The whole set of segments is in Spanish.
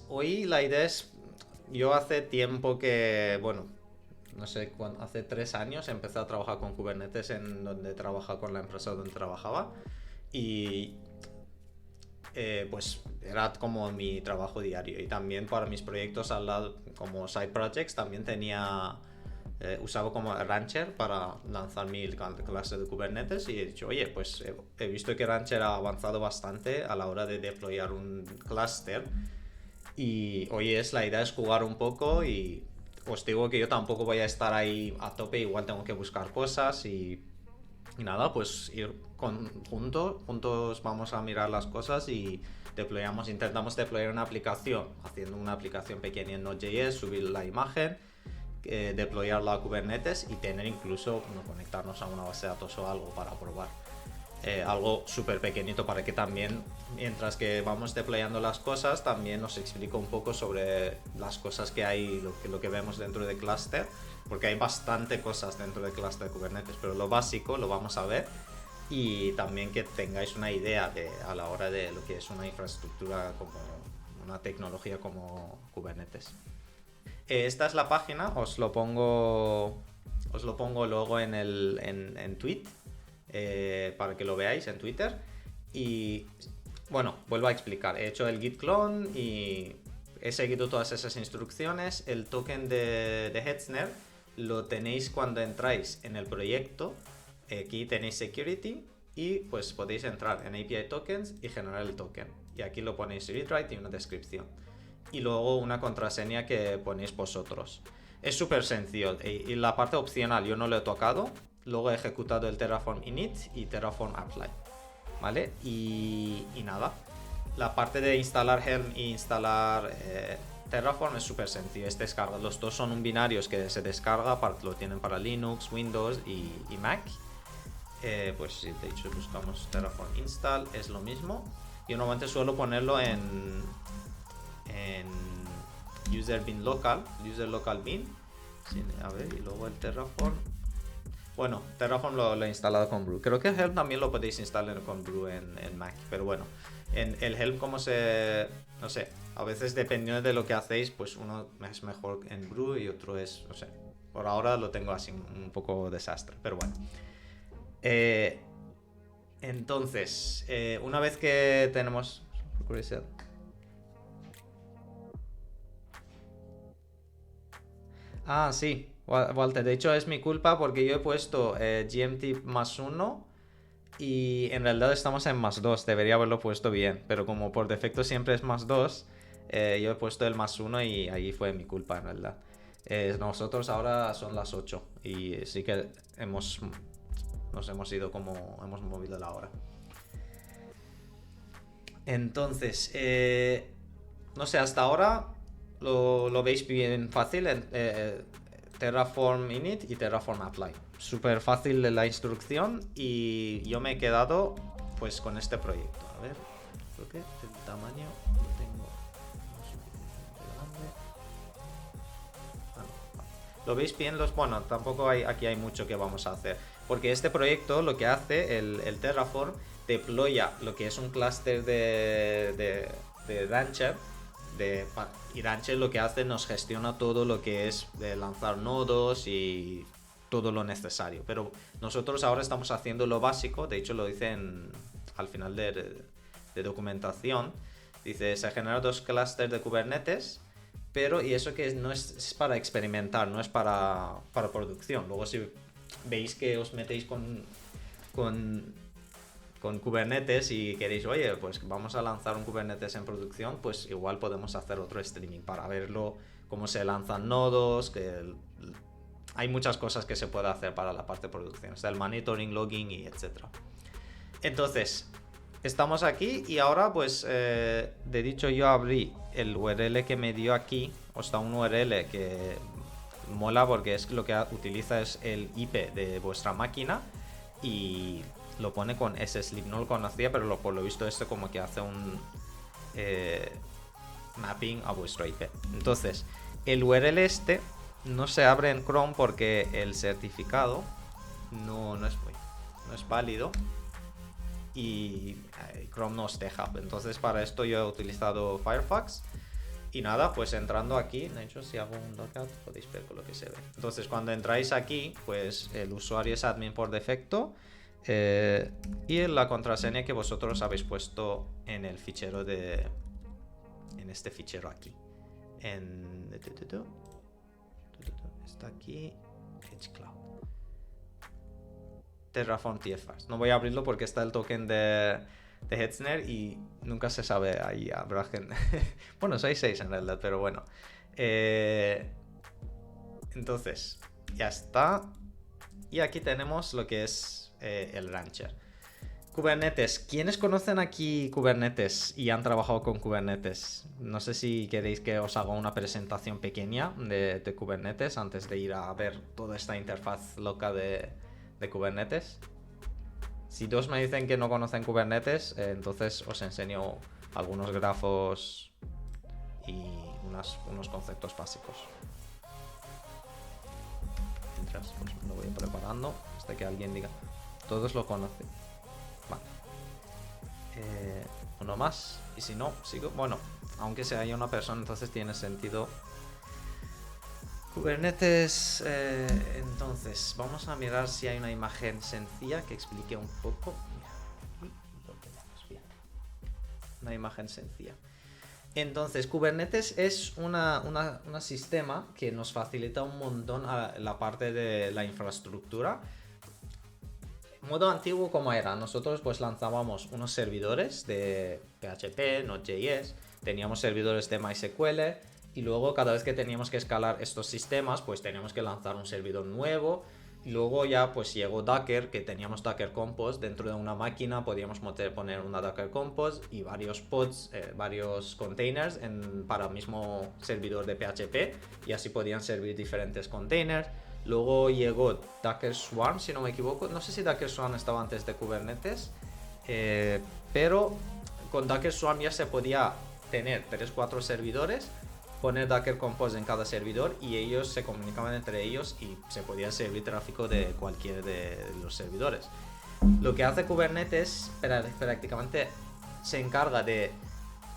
Hoy la idea es, yo hace tiempo que, bueno, no sé, hace 3 años empecé a trabajar con Kubernetes en donde trabaja con la empresa donde trabajaba y pues era como mi trabajo diario y también para mis proyectos al lado como side projects también tenía usaba como Rancher para lanzar mi clase de Kubernetes y he dicho, oye, pues he visto que Rancher ha avanzado bastante a la hora de deployar un cluster y hoy la idea es jugar un poco y os digo que yo tampoco voy a estar ahí a tope, igual tengo que buscar cosas y nada, pues ir juntos vamos a mirar las cosas y intentamos deployar una aplicación, haciendo una aplicación pequeña en Node.js, subir la imagen, deployarla a Kubernetes y tener incluso conectarnos a una base de datos o algo para probar. Algo súper pequeñito para que también, mientras que vamos deployando las cosas, también os explico un poco sobre las cosas que hay, lo que vemos dentro de cluster, porque hay bastante cosas dentro de cluster de Kubernetes, pero lo básico lo vamos a ver y también que tengáis una idea a la hora de lo que es una infraestructura como una tecnología como Kubernetes. Esta es la página, os lo pongo luego en tweet para que lo veáis en Twitter. Y bueno, vuelvo a explicar. He hecho el git clone y he seguido todas esas instrucciones. El token de Hetzner lo tenéis cuando entráis en el proyecto. Aquí tenéis security y pues podéis entrar en API tokens y generar el token. Y aquí lo ponéis read write y una descripción. Y luego una contraseña que ponéis vosotros. Es súper sencillo y la parte opcional yo no lo he tocado. Luego he ejecutado el Terraform init y Terraform apply, ¿vale? Y nada, la parte de instalar Helm e instalar Terraform es súper sencillo, es descarga. Los dos son un binarios que se descarga, lo tienen para Linux, Windows y Mac. Pues si de hecho buscamos Terraform install, es lo mismo. Yo normalmente suelo ponerlo en user bin local, user local bin. Sí, a ver, y luego el Terraform. Bueno, Terraform lo he instalado con Brew. Creo que Helm también lo podéis instalar con Brew en Mac. Pero bueno, en el Helm como no sé, a veces dependiendo de lo que hacéis, pues uno es mejor en Brew y otro es, no sé. Por ahora lo tengo así un poco desastre, pero bueno. Entonces, una vez que tenemos... Ah, sí, Walter, de hecho es mi culpa porque yo he puesto GMT +1 y en realidad estamos en +2, debería haberlo puesto bien, pero como por defecto siempre es +2, yo he puesto el +1 y ahí fue mi culpa en realidad. Nosotros ahora son las 8 y sí que nos hemos ido como hemos movido la hora. Entonces, no sé, hasta ahora lo veis bien fácil en Terraform init y Terraform apply. Súper fácil la instrucción y yo me he quedado pues con este proyecto. A ver, creo que el tamaño lo tengo suficientemente grande. ¿Lo veis bien? Bueno, tampoco aquí hay mucho que vamos a hacer. Porque este proyecto lo que hace, el Terraform, deploya lo que es un clúster de Rancher. Y Rancher lo que hace nos gestiona todo lo que es lanzar nodos y todo lo necesario. Pero nosotros ahora estamos haciendo lo básico. De hecho lo dicen al final de documentación. Dice, se generan 2 clústeres de Kubernetes. Pero, y eso que no es para experimentar, no es para producción. Luego si veis que os metéis con Kubernetes y queréis, oye, pues vamos a lanzar un Kubernetes en producción, pues igual podemos hacer otro streaming para verlo, cómo se lanzan nodos, hay muchas cosas que se puede hacer para la parte de producción, está el monitoring, logging y etcétera. Entonces, estamos aquí y ahora pues de dicho yo abrí el URL que me dio aquí, o está un URL que mola porque es lo que utiliza es el IP de vuestra máquina y lo pone con ssleep, no lo conocía pero por lo visto esto como que hace un mapping a vuestro IP. Entonces el URL este no se abre en Chrome porque el certificado no es válido y Chrome no os deja. Entonces para esto yo he utilizado Firefox Y nada, pues entrando aquí, de hecho si hago un logout podéis ver con lo que se ve. Entonces cuando entráis aquí, pues el usuario es admin por defecto y la contraseña que vosotros habéis puesto en el fichero en este fichero aquí. Está aquí, Edge Cloud. Terraform TFS. No voy a abrirlo porque está el token de Hetzner y nunca se sabe. Ahí habrá gente. Bueno, soy 6 en realidad, pero bueno. Entonces, ya está. Y aquí tenemos lo que es el Rancher. Kubernetes. ¿Quiénes conocen aquí Kubernetes y han trabajado con Kubernetes? No sé si queréis que os haga una presentación pequeña de Kubernetes antes de ir a ver toda esta interfaz loca de Kubernetes. Si dos me dicen que no conocen Kubernetes, entonces os enseño algunos grafos y unos conceptos básicos. Mientras pues, lo voy preparando hasta que alguien diga. Todos lo conocen. Vale. Uno más. Y si no, sigo. Bueno, aunque sea una persona, entonces tiene sentido. Kubernetes, entonces, vamos a mirar si hay una imagen sencilla que explique un poco. Mira, lo tenemos bien. Una imagen sencilla. Entonces, Kubernetes es un sistema que nos facilita un montón la parte de la infraestructura. Modo antiguo como era, nosotros pues lanzábamos unos servidores de PHP, Node.js, teníamos servidores de MySQL y luego cada vez que teníamos que escalar estos sistemas pues teníamos que lanzar un servidor nuevo y luego ya pues llegó Docker, que teníamos Docker Compose dentro de una máquina, podíamos poner una Docker Compose y varios pods, varios containers para el mismo servidor de PHP y así podían servir diferentes containers. Luego llegó Docker Swarm, si no me equivoco. No sé si Docker Swarm estaba antes de Kubernetes, pero con Docker Swarm ya se podía tener 3-4 servidores, poner Docker Compose en cada servidor y ellos se comunicaban entre ellos y se podía servir tráfico de cualquier de los servidores. Lo que hace Kubernetes prácticamente se encarga de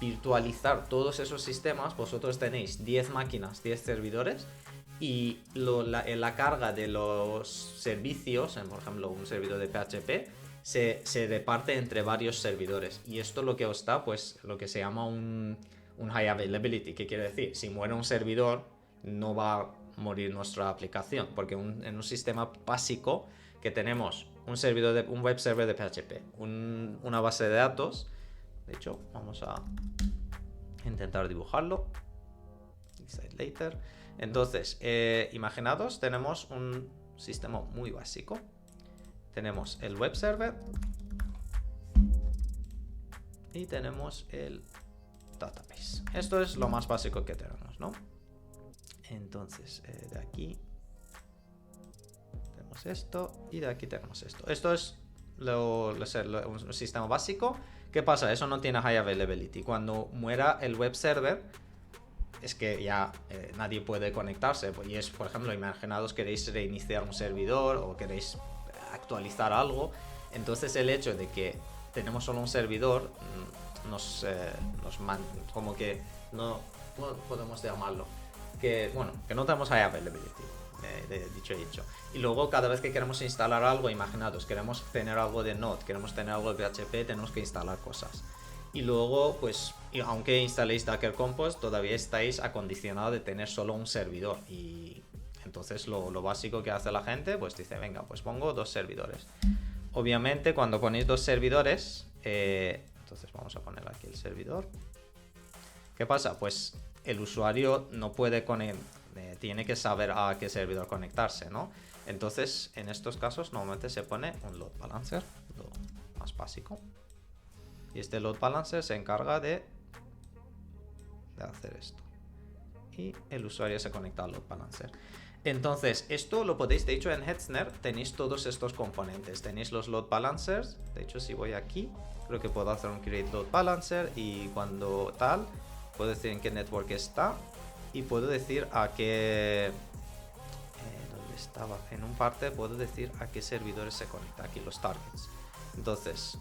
virtualizar todos esos sistemas. Vosotros tenéis 10 máquinas, 10 servidores y la carga de los servicios, por ejemplo un servidor de PHP, se reparte entre varios servidores y esto lo que os da pues lo que se llama un high availability. ¿Qué quiere decir? Si muere un servidor no va a morir nuestra aplicación, porque en un sistema básico que tenemos un web server de PHP, una base de datos. De hecho, vamos a intentar dibujarlo. Decide later. Entonces, imaginados, tenemos un sistema muy básico. Tenemos el web server y tenemos el database. Esto es lo más básico que tenemos, ¿no? Entonces, de aquí tenemos esto y de aquí tenemos esto. Esto es un sistema básico. ¿Qué pasa? Eso no tiene high availability. Cuando muera el web server, es que ya nadie puede conectarse. Y es, por ejemplo, imaginaos queréis reiniciar un servidor o queréis actualizar algo. Entonces el hecho de que tenemos solo un servidor como que no podemos llamarlo. Que no tenemos high availability. Dicho. Y luego cada vez que queremos instalar algo, imaginaos, queremos tener algo de Node, queremos tener algo de PHP, tenemos que instalar cosas. Y luego, pues, aunque instaléis Docker Compose, todavía estáis acondicionados de tener solo un servidor. Y entonces lo básico que hace la gente, pues dice, venga, pues pongo 2 servidores. Obviamente, cuando ponéis 2 servidores, entonces vamos a poner aquí el servidor. ¿Qué pasa? Pues el usuario no puede tiene que saber a qué servidor conectarse, ¿no? Entonces, en estos casos, normalmente se pone un load balancer, lo más básico. Y este load balancer se encarga de hacer esto. Y el usuario se conecta al load balancer. Entonces, esto lo podéis, de hecho, en Hetzner tenéis todos estos componentes. Tenéis los load balancers. De hecho, si voy aquí, creo que puedo hacer un create load balancer. Y cuando tal, puedo decir en qué network está. Y puedo decir a qué... ¿dónde estaba? En un parte puedo decir a qué servidores se conecta. Aquí los targets. Entonces...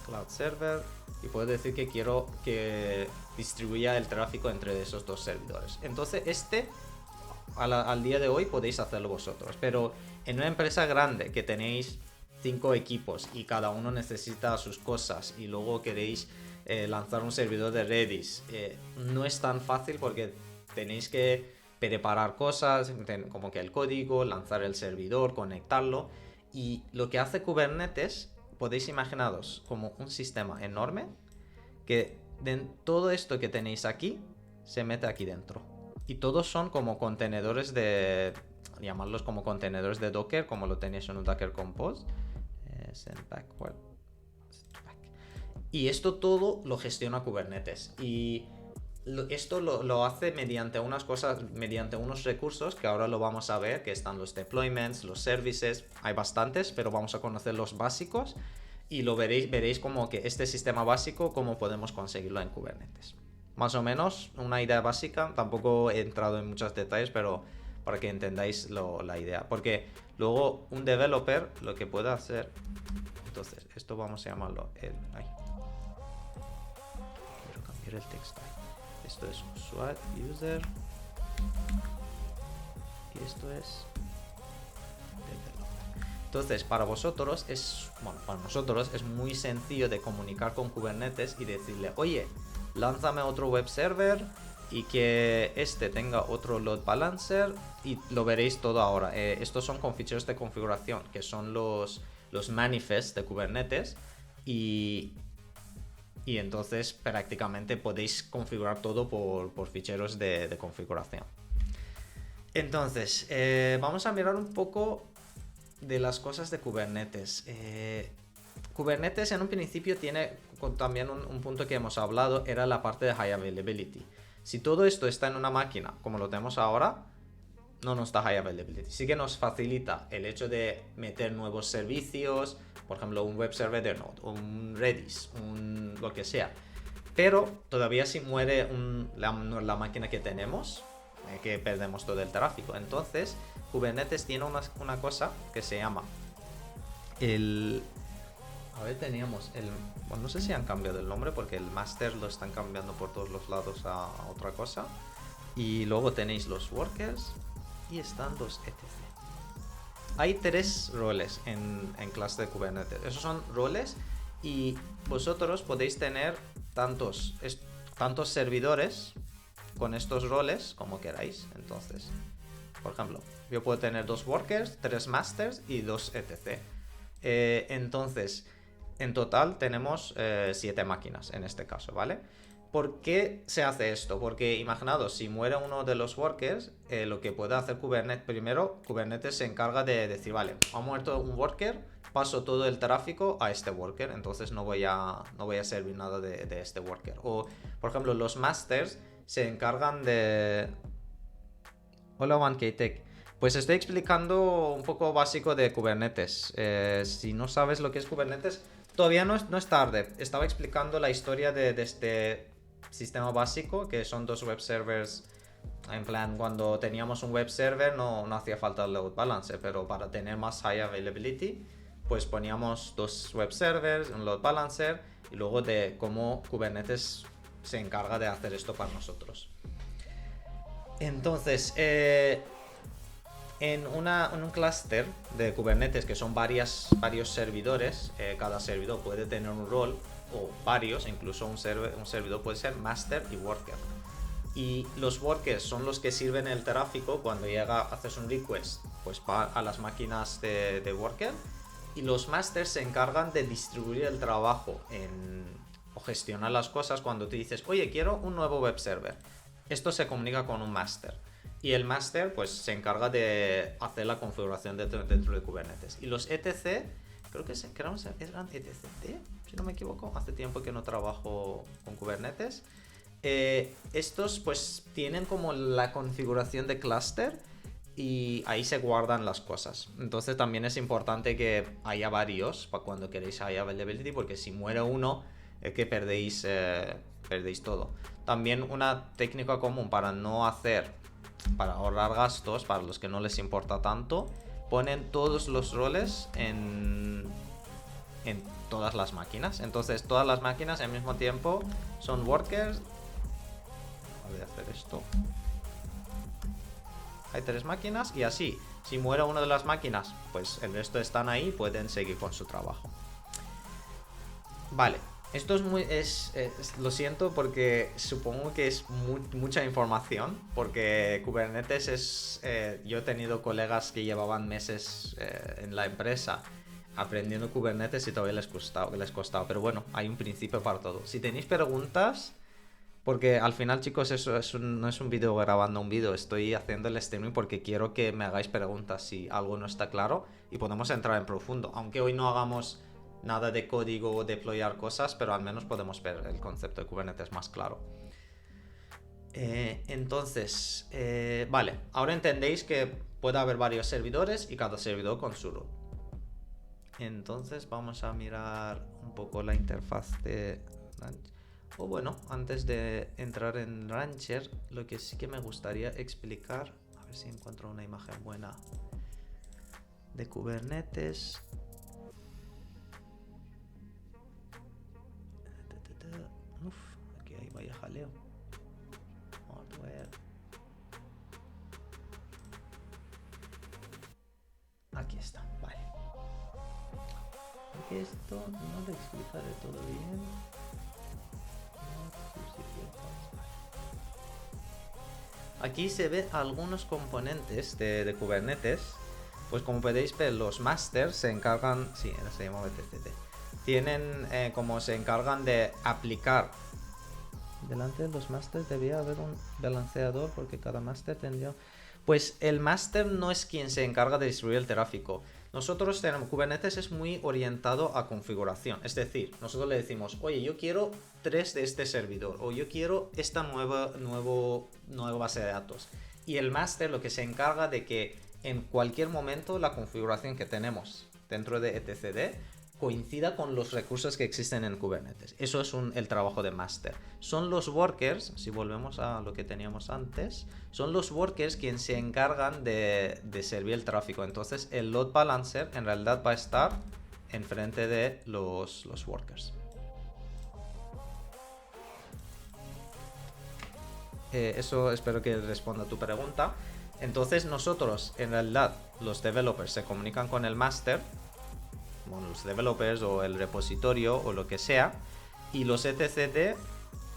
cloud server, y puedo decir que quiero que distribuya el tráfico entre esos dos servidores. Entonces al día de hoy podéis hacerlo vosotros, pero en una empresa grande que tenéis 5 equipos y cada uno necesita sus cosas y luego queréis lanzar un servidor de Redis, no es tan fácil porque tenéis que preparar cosas como que el código, lanzar el servidor, conectarlo, y lo que hace Kubernetes, podéis imaginaros como un sistema enorme que todo esto que tenéis aquí se mete aquí dentro. Y todos son como contenedores llamarlos como contenedores de Docker, como lo tenéis en un Docker Compose. Y esto todo lo gestiona Kubernetes. Y esto lo hace mediante unas cosas, mediante unos recursos que ahora lo vamos a ver, que están los deployments, los services, hay bastantes, pero vamos a conocer los básicos y veréis como que este sistema básico, cómo podemos conseguirlo en Kubernetes. Más o menos una idea básica, tampoco he entrado en muchos detalles, pero para que entendáis la idea. Porque luego un developer lo que puede hacer, entonces esto vamos a llamarlo quiero cambiar el texto. Esto es usuario, user, y esto es developer. Entonces, para nosotros es muy sencillo de comunicar con Kubernetes y decirle, oye, lánzame otro web server y que este tenga otro load balancer, y lo veréis todo ahora. Estos son con ficheros de configuración, que son los manifests de Kubernetes, y entonces prácticamente podéis configurar todo por ficheros de configuración. Entonces, vamos a mirar un poco de las cosas de Kubernetes. Kubernetes en un principio tiene también un punto que hemos hablado, era la parte de high availability. Si todo esto está en una máquina como lo tenemos ahora, no nos da high availability. Sí que nos facilita el hecho de meter nuevos servicios, por ejemplo un web server de Node, un Redis, lo que sea. Pero todavía si muere la máquina que tenemos, que perdemos todo el tráfico. Entonces Kubernetes tiene una cosa que se llama teníamos bueno, no sé si han cambiado el nombre porque el master lo están cambiando por todos los lados a otra cosa. Y luego tenéis los workers y están los etc. Hay 3 roles en clase de Kubernetes. Esos son roles, y vosotros podéis tener tantos servidores con estos roles como queráis. Entonces, por ejemplo, yo puedo tener 2 workers, 3 masters y 2 etc. Entonces, en total tenemos 7 máquinas en este caso, ¿vale? ¿Por qué se hace esto? Porque imaginaos, si muere uno de los workers, lo que puede hacer Kubernetes, primero Kubernetes se encarga de decir, vale, ha muerto un worker, paso todo el tráfico a este worker, entonces no voy a servir nada de este worker. O, por ejemplo, los masters se encargan de... Hola, 1KTech. Pues estoy explicando un poco básico de Kubernetes. Si no sabes lo que es Kubernetes, todavía no es tarde. Estaba explicando la historia de este sistema básico, que son 2 web servers. En plan, cuando teníamos un web server no hacía falta el load balancer, pero para tener más high availability, pues poníamos 2 web servers, un load balancer, y luego de cómo Kubernetes se encarga de hacer esto para nosotros. Entonces, en un clúster de Kubernetes, que son varios servidores, cada servidor puede tener un rol, o varios, incluso un servidor puede ser master y worker. Y los workers son los que sirven el tráfico cuando haces un request, pues va a las máquinas de worker, y los masters se encargan de distribuir el trabajo o gestionar las cosas. Cuando te dices, oye, quiero un nuevo web server, esto se comunica con un master. Y el master pues se encarga de hacer la configuración dentro de Kubernetes. Y los etc, creo que eran etc, si no me equivoco, hace tiempo que no trabajo con Kubernetes. Estos pues tienen como la configuración de clúster y ahí se guardan las cosas. Entonces también es importante que haya varios para cuando queréis high availability, porque si muere uno es que perdéis todo. También una técnica común para ahorrar gastos, para los que no les importa tanto, ponen todos los roles en en todas las máquinas. Entonces todas las máquinas al mismo tiempo son workers. Voy a hacer esto. Hay 3 máquinas y así, si muere una de las máquinas, pues el resto están ahí y pueden seguir con su trabajo. Vale, esto es muy... lo siento porque supongo que es mucha información, porque Kubernetes es... yo he tenido colegas que llevaban meses en la empresa aprendiendo Kubernetes y todavía les costaba, pero bueno, hay un principio para todo. Si tenéis preguntas... Porque al final, chicos, eso no es un vídeo grabando un vídeo, estoy haciendo el streaming porque quiero que me hagáis preguntas si algo no está claro y podemos entrar en profundo. Aunque hoy no hagamos nada de código o deployar cosas, pero al menos podemos ver el concepto de Kubernetes más claro. Entonces, vale, ahora entendéis que puede haber varios servidores y cada servidor con su root. Entonces vamos a mirar un poco la interfaz de... O bueno, antes de entrar en Rancher, lo que sí que me gustaría explicar, a ver si encuentro una imagen buena de Kubernetes. Uf, aquí hay vaya jaleo. Vamos a ver. Aquí está, vale. Porque esto no lo explicaré todo bien. Aquí se ve algunos componentes de Kubernetes. Pues como podéis ver, los masters se encargan... Sí, se llama BTCT. Tienen como se encargan de aplicar. Delante de los masters debía haber un balanceador porque cada master tendría... Pues el master no es quien se encarga de distribuir el tráfico. Nosotros tenemos... Kubernetes es muy orientado a configuración. Es decir, nosotros le decimos, oye, yo quiero 3 de este servidor. O yo quiero esta nueva base de datos. Y el master lo que se encarga de que en cualquier momento la configuración que tenemos dentro de etcd coincida con los recursos que existen en Kubernetes. Eso es el trabajo de master. Son los workers, si volvemos a lo que teníamos antes, son los workers quienes se encargan de servir el tráfico. Entonces el load balancer en realidad va a estar enfrente de los workers. Eso espero que responda a tu pregunta. Entonces nosotros, en realidad, los developers se comunican con el master, bueno, los developers o el repositorio o lo que sea, y los etcd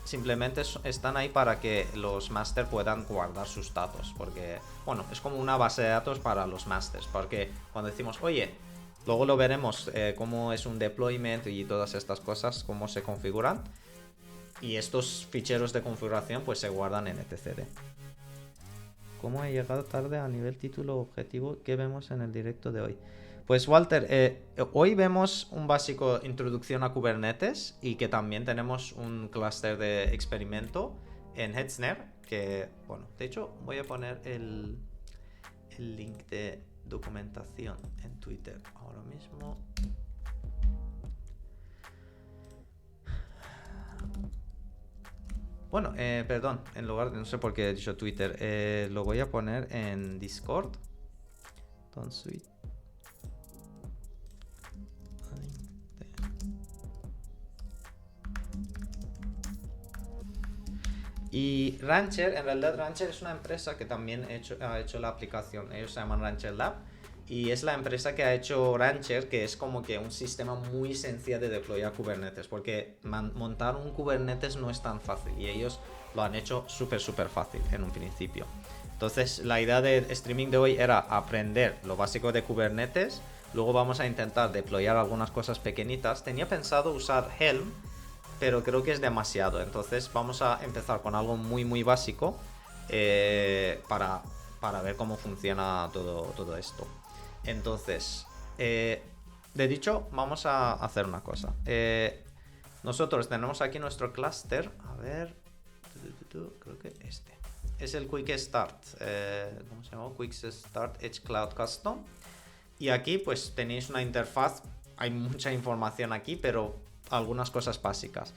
simplemente están ahí para que los master puedan guardar sus datos, porque, bueno, es como una base de datos para los masters, porque cuando decimos, oye, luego lo veremos cómo es un deployment y todas estas cosas, cómo se configuran, y estos ficheros de configuración pues se guardan en etcd. ¿Cómo he llegado tarde a nivel título objetivo que vemos en el directo de hoy? Pues Walter, hoy vemos un básico introducción a Kubernetes y que también tenemos un clúster de experimento en Hetzner, que, bueno, de hecho voy a poner el link de documentación en Twitter ahora mismo. Bueno, perdón, en lugar de, no sé por qué he dicho Twitter, lo voy a poner en Discord. Entonces, y Rancher, en realidad Rancher es una empresa que también ha hecho la aplicación, ellos se llaman Rancher Lab, y es la empresa que ha hecho Rancher, que es como que un sistema muy sencillo de deployar Kubernetes, porque montar un Kubernetes no es tan fácil, y ellos lo han hecho súper fácil en un principio. Entonces la idea del streaming de hoy era aprender lo básico de Kubernetes, luego vamos a intentar deployar algunas cosas pequeñitas. Tenía pensado usar Helm, pero creo que es demasiado, entonces vamos a empezar con algo muy básico para ver cómo funciona todo esto. Entonces, de dicho, vamos a hacer una cosa. Nosotros tenemos aquí nuestro clúster, a ver, creo que este es el Quick Start, ¿cómo se llama? Quick Start Edge Cloud Custom, y aquí pues tenéis una interfaz, hay mucha información aquí, pero algunas cosas básicas.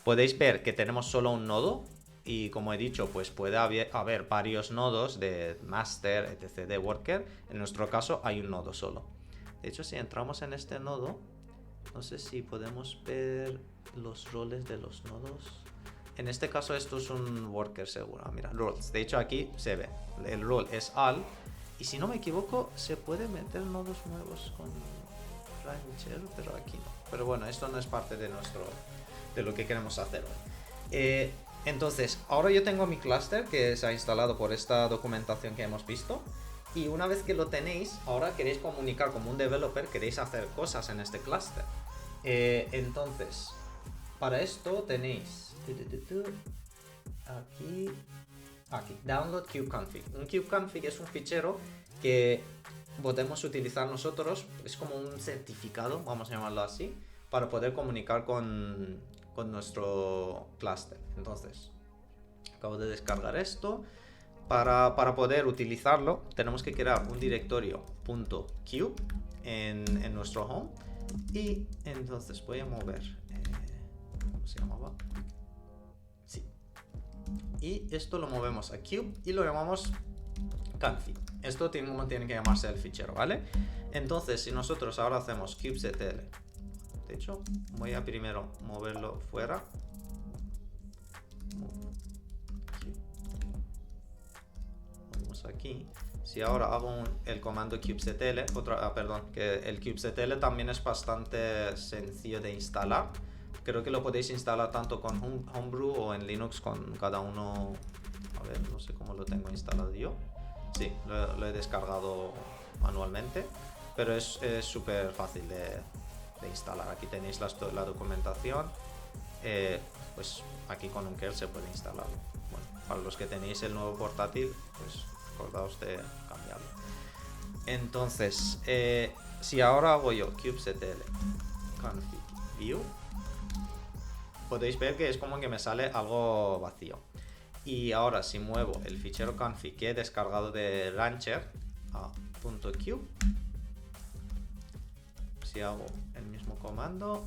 Podéis ver que tenemos solo un nodo y, como he dicho, pues puede haber varios nodos de master, etc, de worker. En nuestro caso hay un nodo solo. De hecho, si entramos en este nodo, No sé si podemos ver los roles de los nodos. En este caso esto es un worker seguro. Mira, roles. De hecho aquí se ve. El role es al. Y si no me equivoco, se puede meter nodos nuevos con Rancher, pero aquí no. Pero bueno, esto no es parte de de lo que queremos hacer hoy. Entonces, ahora yo tengo mi cluster que se ha instalado por esta documentación que hemos visto. Y una vez que lo tenéis, ahora queréis comunicar como un developer, queréis hacer cosas en este cluster. Entonces, para esto tenéis aquí, download kubeconfig. Un kubeconfig es un fichero que podemos utilizar nosotros, es como un certificado, vamos a llamarlo así, para poder comunicar con nuestro cluster. Entonces, acabo de descargar esto. Para poder utilizarlo, tenemos que crear un directorio .cube en nuestro home. Y entonces voy a mover. ¿Cómo se llamaba? Sí. Y esto lo movemos a cube y lo llamamos config. Esto tiene que llamarse el fichero, ¿vale? Entonces, si nosotros ahora hacemos kubectl, de hecho, voy a primero moverlo fuera. Movemos aquí. Si ahora hago el comando kubectl, perdón, que el kubectl también es bastante sencillo de instalar. Creo que lo podéis instalar tanto con Homebrew o en Linux con cada uno. A ver, no sé cómo lo tengo instalado yo. Sí, lo he descargado manualmente, pero es súper fácil de instalar. Aquí tenéis la documentación. Pues aquí con un curl se puede instalar. Bueno, para los que tenéis el nuevo portátil, pues acordaos de cambiarlo. Entonces, si ahora hago yo kubectl config view, podéis ver que es como que me sale algo vacío. Y ahora si muevo el fichero config que he descargado de Rancher a .cube, si hago el mismo comando,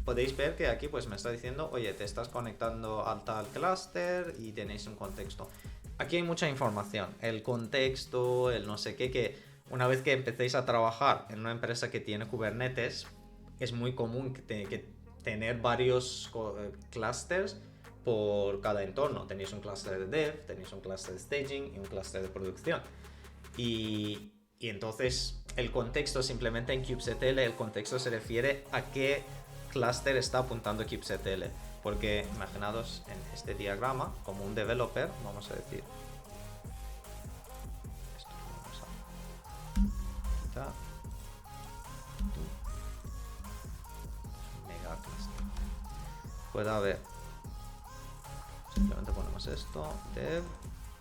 podéis ver que aquí pues me está diciendo, oye, te estás conectando al tal cluster y tenéis un contexto. Aquí hay mucha información, el contexto, el no sé qué, que una vez que empecéis a trabajar en una empresa que tiene Kubernetes, es muy común que tener varios clusters por cada entorno. Tenéis un cluster de dev, tenéis un cluster de staging y un cluster de producción. Y entonces el contexto simplemente en kubectl, el contexto se refiere a qué cluster está apuntando kubectl. Porque imaginaos en este diagrama, como un developer, vamos a decir, esto vamos a quitar, mega cluster. Puede haber, simplemente ponemos esto, dev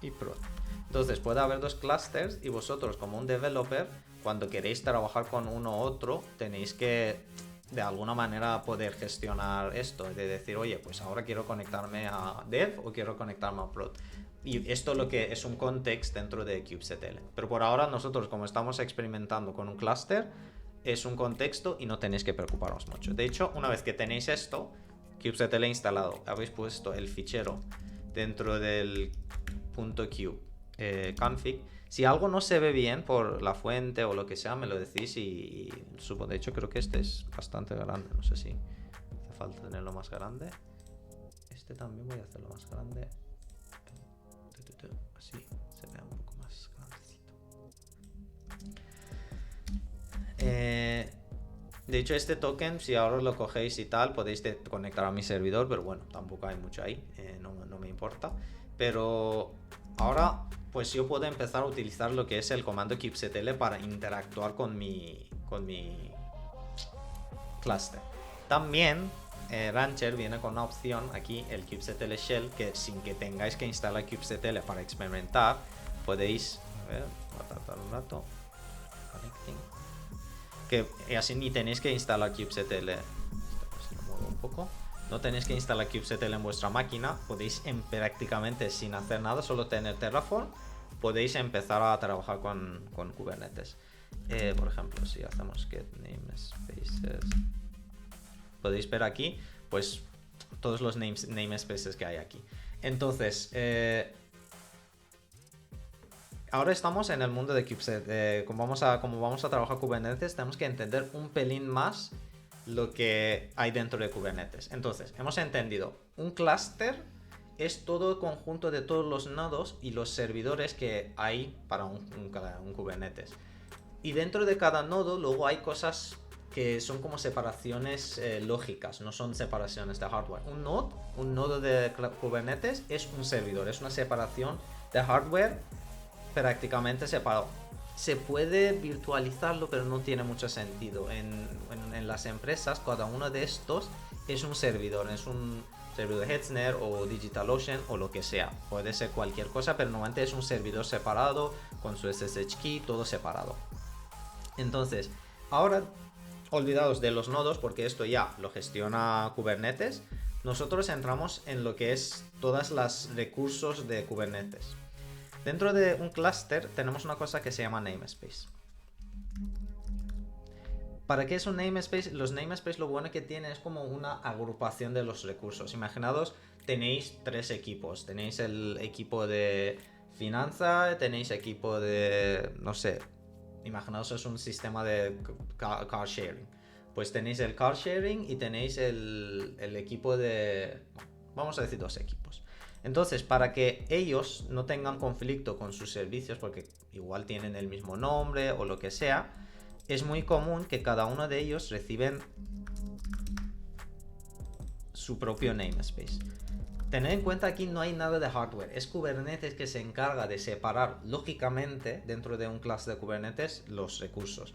y prod. Entonces puede haber dos clusters y vosotros como un developer, cuando queréis trabajar con uno u otro, tenéis que de alguna manera poder gestionar esto, de decir, oye, pues ahora quiero conectarme a dev o quiero conectarme a prod. Y esto lo que es un context dentro de kubectl. Pero por ahora nosotros, como estamos experimentando con un cluster, es un contexto y no tenéis que preocuparos mucho. De hecho, una vez que tenéis esto, kubectl instalado, habéis puesto el fichero dentro del .cube config. Si algo no se ve bien por la fuente o lo que sea, me lo decís y supo. De hecho, creo que este es bastante grande. No sé si hace falta tenerlo más grande. Este también voy a hacerlo más grande. Así se vea un poco más grandecito. De hecho, este token, si ahora lo cogéis y tal, podéis conectar a mi servidor, pero bueno, tampoco hay mucho ahí. No me importa. Pero ahora pues yo puedo empezar a utilizar lo que es el comando kubectl para interactuar con mi cluster. También Rancher viene con una opción aquí, el kubectl shell, que sin que tengáis que instalar kubectl para experimentar, podéis, a ver, va a tardar un rato, que así ni tenéis que instalar kubectl, si lo muevo un poco. No tenéis que instalar kubectl en vuestra máquina, podéis prácticamente sin hacer nada, solo tener Terraform, podéis empezar a trabajar con Kubernetes. Por ejemplo, si hacemos get namespaces, podéis ver aquí, pues todos los namespaces que hay aquí. Entonces, ahora estamos en el mundo de Kubeset. Como vamos a trabajar Kubernetes, tenemos que entender un pelín más lo que hay dentro de Kubernetes. Entonces, hemos entendido, un clúster es todo el conjunto de todos los nodos y los servidores que hay para un Kubernetes. Y dentro de cada nodo luego hay cosas que son como separaciones lógicas, no son separaciones de hardware. Un nodo de Kubernetes es un servidor, es una separación de hardware prácticamente separado. Se puede virtualizarlo, pero no tiene mucho sentido. En las empresas, cada uno de estos es un servidor de Hetzner o DigitalOcean o lo que sea. Puede ser cualquier cosa, pero normalmente es un servidor separado con su SSH key, todo separado. Entonces, ahora olvidados de los nodos, porque esto ya lo gestiona Kubernetes, nosotros entramos en lo que es todos los recursos de Kubernetes. Dentro de un clúster tenemos una cosa que se llama namespace. ¿Para qué es un namespace? Los namespace lo bueno que tiene es como una agrupación de los recursos. Imaginaos, tenéis 3 equipos. Tenéis el equipo de finanza, tenéis equipo de, no sé, imaginaos es un sistema de car sharing. Pues tenéis el car sharing y tenéis el equipo de, vamos a decir 2 equipos. Entonces, para que ellos no tengan conflicto con sus servicios, porque igual tienen el mismo nombre o lo que sea, es muy común que cada uno de ellos reciben su propio namespace. Tened en cuenta, aquí no hay nada de hardware, es Kubernetes que se encarga de separar lógicamente dentro de un clase de Kubernetes los recursos.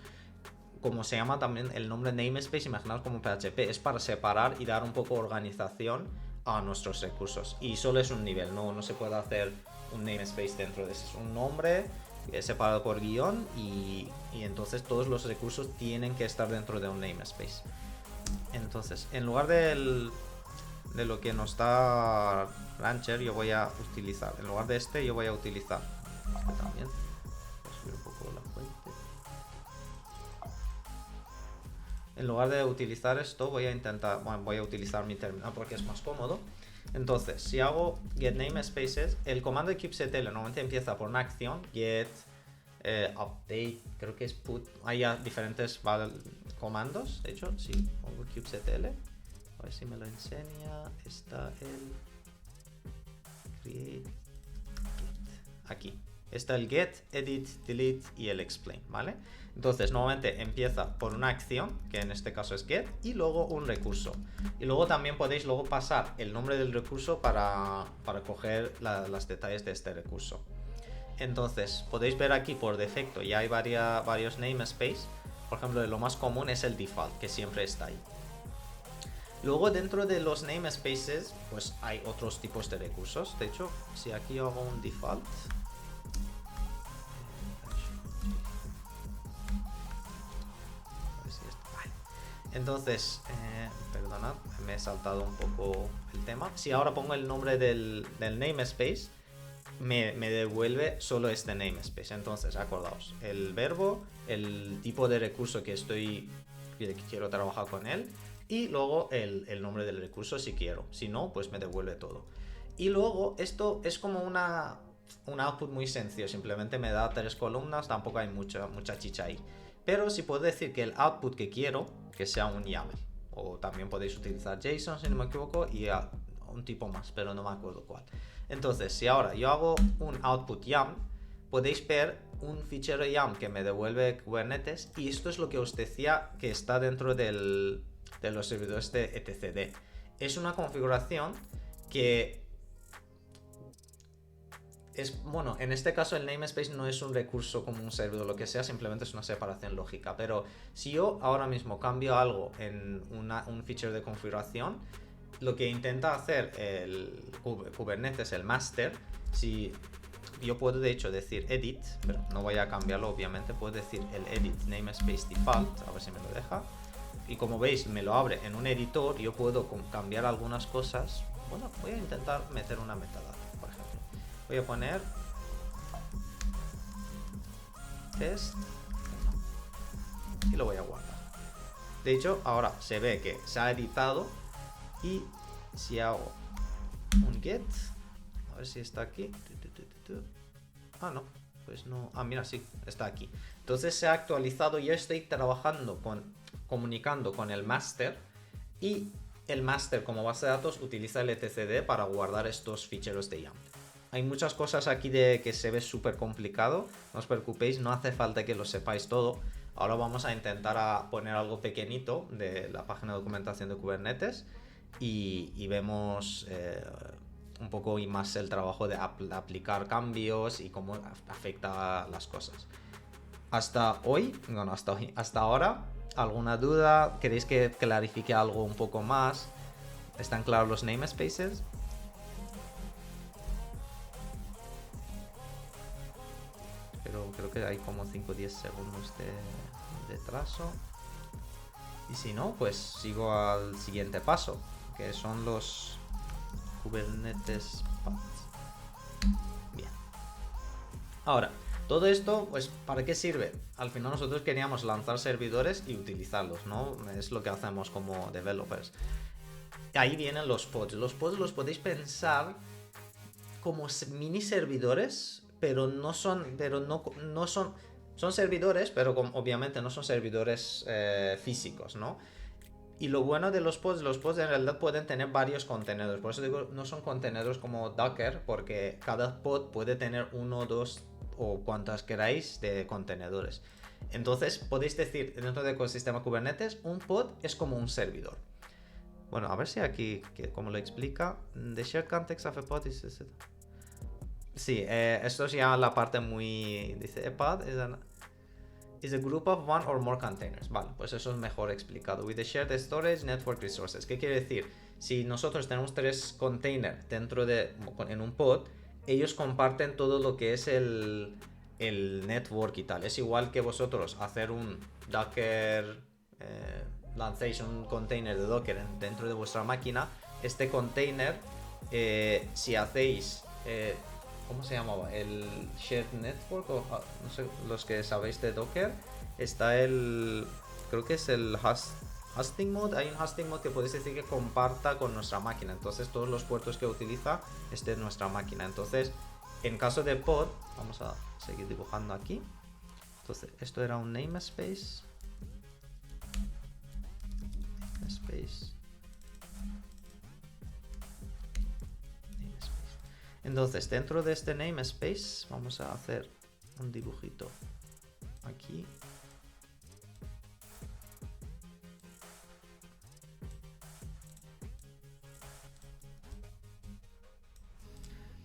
Como se llama también el nombre namespace, imaginaos como PHP, es para separar y dar un poco de organización a nuestros recursos. Y solo es un nivel, no se puede hacer un namespace dentro de eso. Es un nombre separado por guión y entonces todos los recursos tienen que estar dentro de un namespace. Entonces, en lugar de lo que nos da Rancher, yo voy a utilizar, en lugar de este, yo voy a utilizar este también. Voy a subir un poco la fuente. En lugar de utilizar esto, voy a utilizar mi terminal porque es más cómodo. Entonces, si hago get namespaces, el comando de kubectl normalmente empieza por una acción, get update, creo que es put. Hay ya diferentes comandos. De hecho, si pongo kubectl, a ver si me lo enseña. Está el create, aquí. Está el get, edit, delete y el explain, ¿vale? Entonces, nuevamente empieza por una acción, que en este caso es get, y luego un recurso. Y luego también podéis luego pasar el nombre del recurso para coger los detalles de este recurso. Entonces, podéis ver aquí por defecto ya hay varios namespace. Por ejemplo, lo más común es el default, que siempre está ahí. Luego, dentro de los namespaces, pues hay otros tipos de recursos. De hecho, si aquí hago un default, entonces, perdonad, me he saltado un poco el tema. Si ahora pongo el nombre del namespace, me devuelve solo este namespace. Entonces, acordaos, el verbo, el tipo de recurso que quiero trabajar con él, y luego el nombre del recurso si quiero. Si no, pues me devuelve todo. Y luego, esto es como un output muy sencillo. Simplemente me da 3 columnas, tampoco hay mucha chicha ahí. Pero si puedo decir que el output que quiero, que sea un YAML. O también podéis utilizar JSON, si no me equivoco, y un tipo más, pero no me acuerdo cuál. Entonces, si ahora yo hago un output YAML, podéis ver un fichero YAML que me devuelve Kubernetes, y esto es lo que os decía que está dentro de los servidores de etcd. Es una configuración que bueno, en este caso el namespace no es un recurso como un servidor o lo que sea, simplemente es una separación lógica. Pero si yo ahora mismo cambio algo en un feature de configuración, lo que intenta hacer el Kubernetes, el master, si yo puedo de hecho decir edit, pero no voy a cambiarlo obviamente, puedo decir el edit namespace default, a ver si me lo deja. Y como veis me lo abre en un editor, yo puedo cambiar algunas cosas. Bueno, voy a intentar meter una metadata. Voy a poner test y lo voy a guardar. De hecho, ahora se ve que se ha editado. Y si hago un get, a ver si está aquí. Ah, no, Pues no. Ah, mira, sí, está aquí. Entonces se ha actualizado y yo estoy trabajando comunicando con el master y el master como base de datos utiliza el etcd para guardar estos ficheros de YAML. Hay muchas cosas aquí de que se ve súper complicado, no os preocupéis, no hace falta que lo sepáis todo. Ahora vamos a intentar poner algo pequeñito de la página de documentación de Kubernetes y vemos un poco y más el trabajo de aplicar cambios y cómo afecta las cosas. Hasta hoy, bueno, hasta ahora, ¿alguna duda? ¿Queréis que clarifique algo un poco más? ¿Están claros los namespaces? Pero creo que hay como 5 o 10 segundos de retraso. Y si no, pues sigo al siguiente paso, que son los Kubernetes paths. Bien. Ahora, todo esto, pues, ¿para qué sirve? Al final nosotros queríamos lanzar servidores y utilizarlos, ¿no? Es lo que hacemos como developers. Ahí vienen los pods. Los pods los podéis pensar como mini servidores, pero no son, son servidores, pero obviamente no son servidores físicos, ¿no? Y lo bueno de los pods en realidad pueden tener varios contenedores. Por eso digo, no son contenedores como Docker, porque cada pod puede tener uno, dos o cuantas queráis de contenedores. Entonces podéis decir dentro del ecosistema Kubernetes, un pod es como un servidor. Bueno, a ver si aquí, como lo explica, the shared context of a pod is... Sí, esto es ya la parte muy... Dice, a pod is a group of one or more containers. Vale, pues eso es mejor explicado. With the shared storage network resources. ¿Qué quiere decir? Si nosotros tenemos 3 containers en un pod, ellos comparten todo lo que es el network y tal. Es igual que vosotros hacer un Docker, lancéis un container de Docker dentro de vuestra máquina. Este container, si hacéis... ¿cómo se llamaba? El Shared Network, o no sé, los que sabéis de Docker, está creo que es el hosting mode. Hay un hosting mode que podéis decir que comparta con nuestra máquina, entonces todos los puertos que utiliza es de nuestra máquina. Entonces, en caso de pod, vamos a seguir dibujando aquí. Entonces, esto era un namespace. Entonces, dentro de este namespace vamos a hacer un dibujito aquí.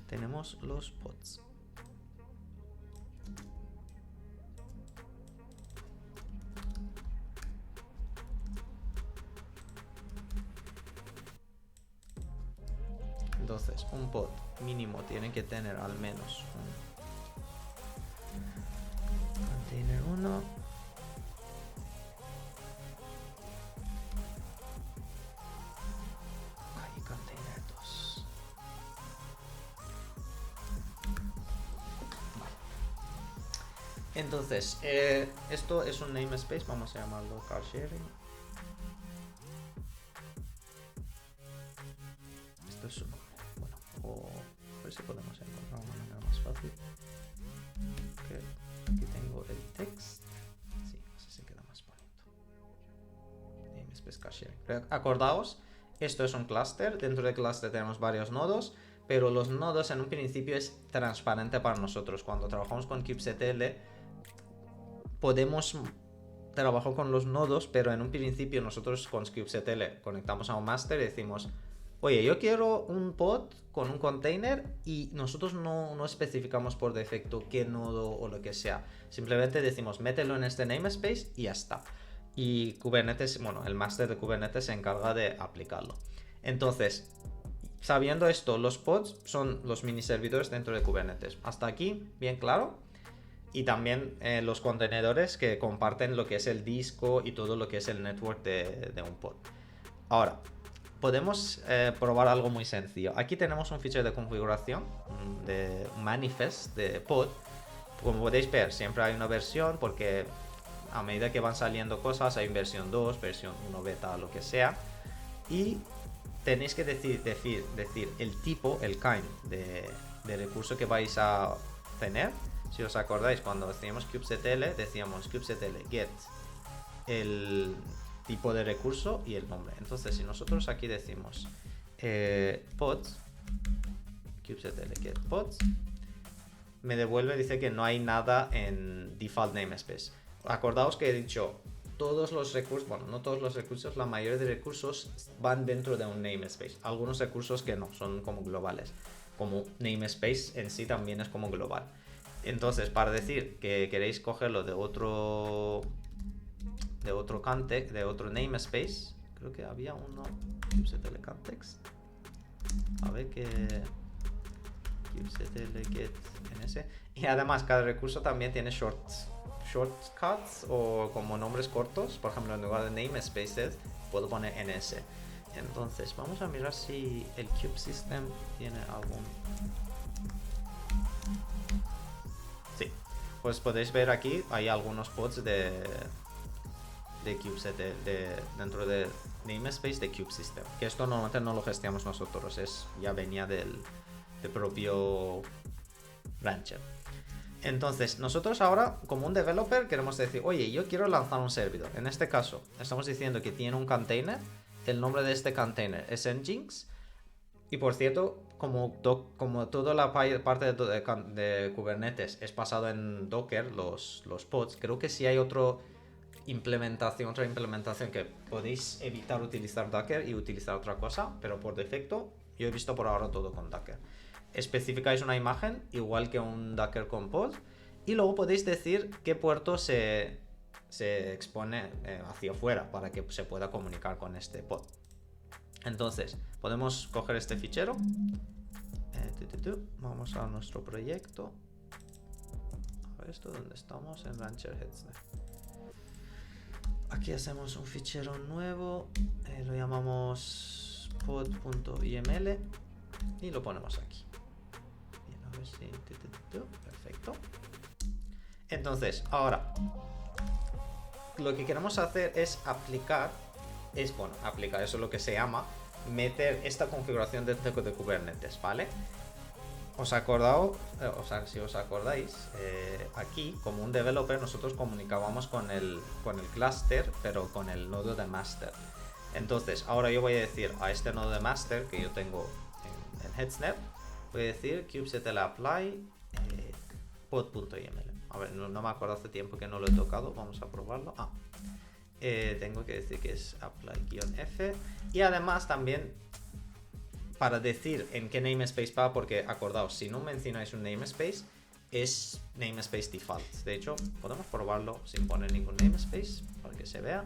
Tenemos los pods. Entonces, un pod mínimo tiene que tener al menos un container 1, y container 2. Vale. Entonces, esto es un namespace, vamos a llamarlo car sharing. Esto es un... o a ver si podemos encontrar una manera más fácil. Okay. Aquí tengo el text. Sí, así se queda más bonito. Namespace caching. Acordaos, esto es un clúster. Dentro del clúster tenemos varios nodos, pero los nodos en un principio es transparente para nosotros. Cuando trabajamos con kubectl podemos trabajar con los nodos, pero en un principio nosotros con kubectl conectamos a un master y decimos: oye, yo quiero un pod con un container, y nosotros no especificamos por defecto qué nodo o lo que sea. Simplemente decimos, mételo en este namespace y ya está. Y Kubernetes, bueno, el máster de Kubernetes se encarga de aplicarlo. Entonces, sabiendo esto, los pods son los mini servidores dentro de Kubernetes. Hasta aquí, bien claro. Y también los contenedores que comparten lo que es el disco y todo lo que es el network de un pod. Ahora, podemos probar algo muy sencillo. Aquí tenemos un fichero de configuración de manifest de pod. Como podéis ver, siempre hay una versión, porque a medida que van saliendo cosas hay versión 2, versión 1 beta, lo que sea. Y tenéis que decir el tipo, el kind de recurso que vais a tener. Si os acordáis, cuando decíamos kubectl, decíamos kubectl get el tipo de recurso y el nombre. Entonces, si nosotros aquí decimos pods, kubectl get pods, me devuelve, dice que no hay nada en default namespace. Acordaos que he dicho todos los recursos, bueno, no todos los recursos, la mayoría de recursos van dentro de un namespace. Algunos recursos que no, son como globales. Como namespace en sí también es como global. Entonces, para decir que queréis cogerlo de otro context, de otro namespace, creo que había uno, kubectl context. A ver que kubectl get ns. Y además cada recurso también tiene shortcuts o como nombres cortos. Por ejemplo, en lugar de namespaces puedo poner ns. Entonces vamos a mirar si el kubesystem tiene algún. Sí, pues podéis ver aquí hay algunos pods de kubectl dentro de namespace de kubesystem, que esto normalmente no lo gestionamos nosotros, ya venía del propio Rancher. Entonces, nosotros ahora, como un developer, queremos decir, oye, yo quiero lanzar un servidor. En este caso, estamos diciendo que tiene un container. El nombre de este container es Nginx. Y por cierto, como toda la parte de Kubernetes es basado en Docker, los pods, creo que sí hay otra implementación que podéis evitar utilizar Docker y utilizar otra cosa, pero por defecto yo he visto por ahora todo con Docker. Especificáis una imagen igual que un Docker con pod y luego podéis decir qué puerto se expone hacia afuera para que se pueda comunicar con este pod. Entonces podemos coger este fichero, vamos a nuestro proyecto, a ver esto donde estamos, en Rancher Hetzner. Aquí hacemos un fichero nuevo, lo llamamos pod.iml y lo ponemos aquí. Bien, a ver si... Perfecto. Entonces, ahora, lo que queremos hacer es aplicar, eso es lo que se llama meter esta configuración dentro de Kubernetes, ¿vale? Si os acordáis, aquí como un developer nosotros comunicábamos con el cluster, pero con el nodo de master. Entonces ahora yo voy a decir a este nodo de master que yo tengo en Hetzner, voy a decir kubectl apply pod.yml. A ver, no me acuerdo, hace tiempo que no lo he tocado, vamos a probarlo. Tengo que decir que es apply-f y además también para decir en qué namespace va, porque acordaos, si no mencionáis un namespace, es namespace default. De hecho, podemos probarlo sin poner ningún namespace para que se vea.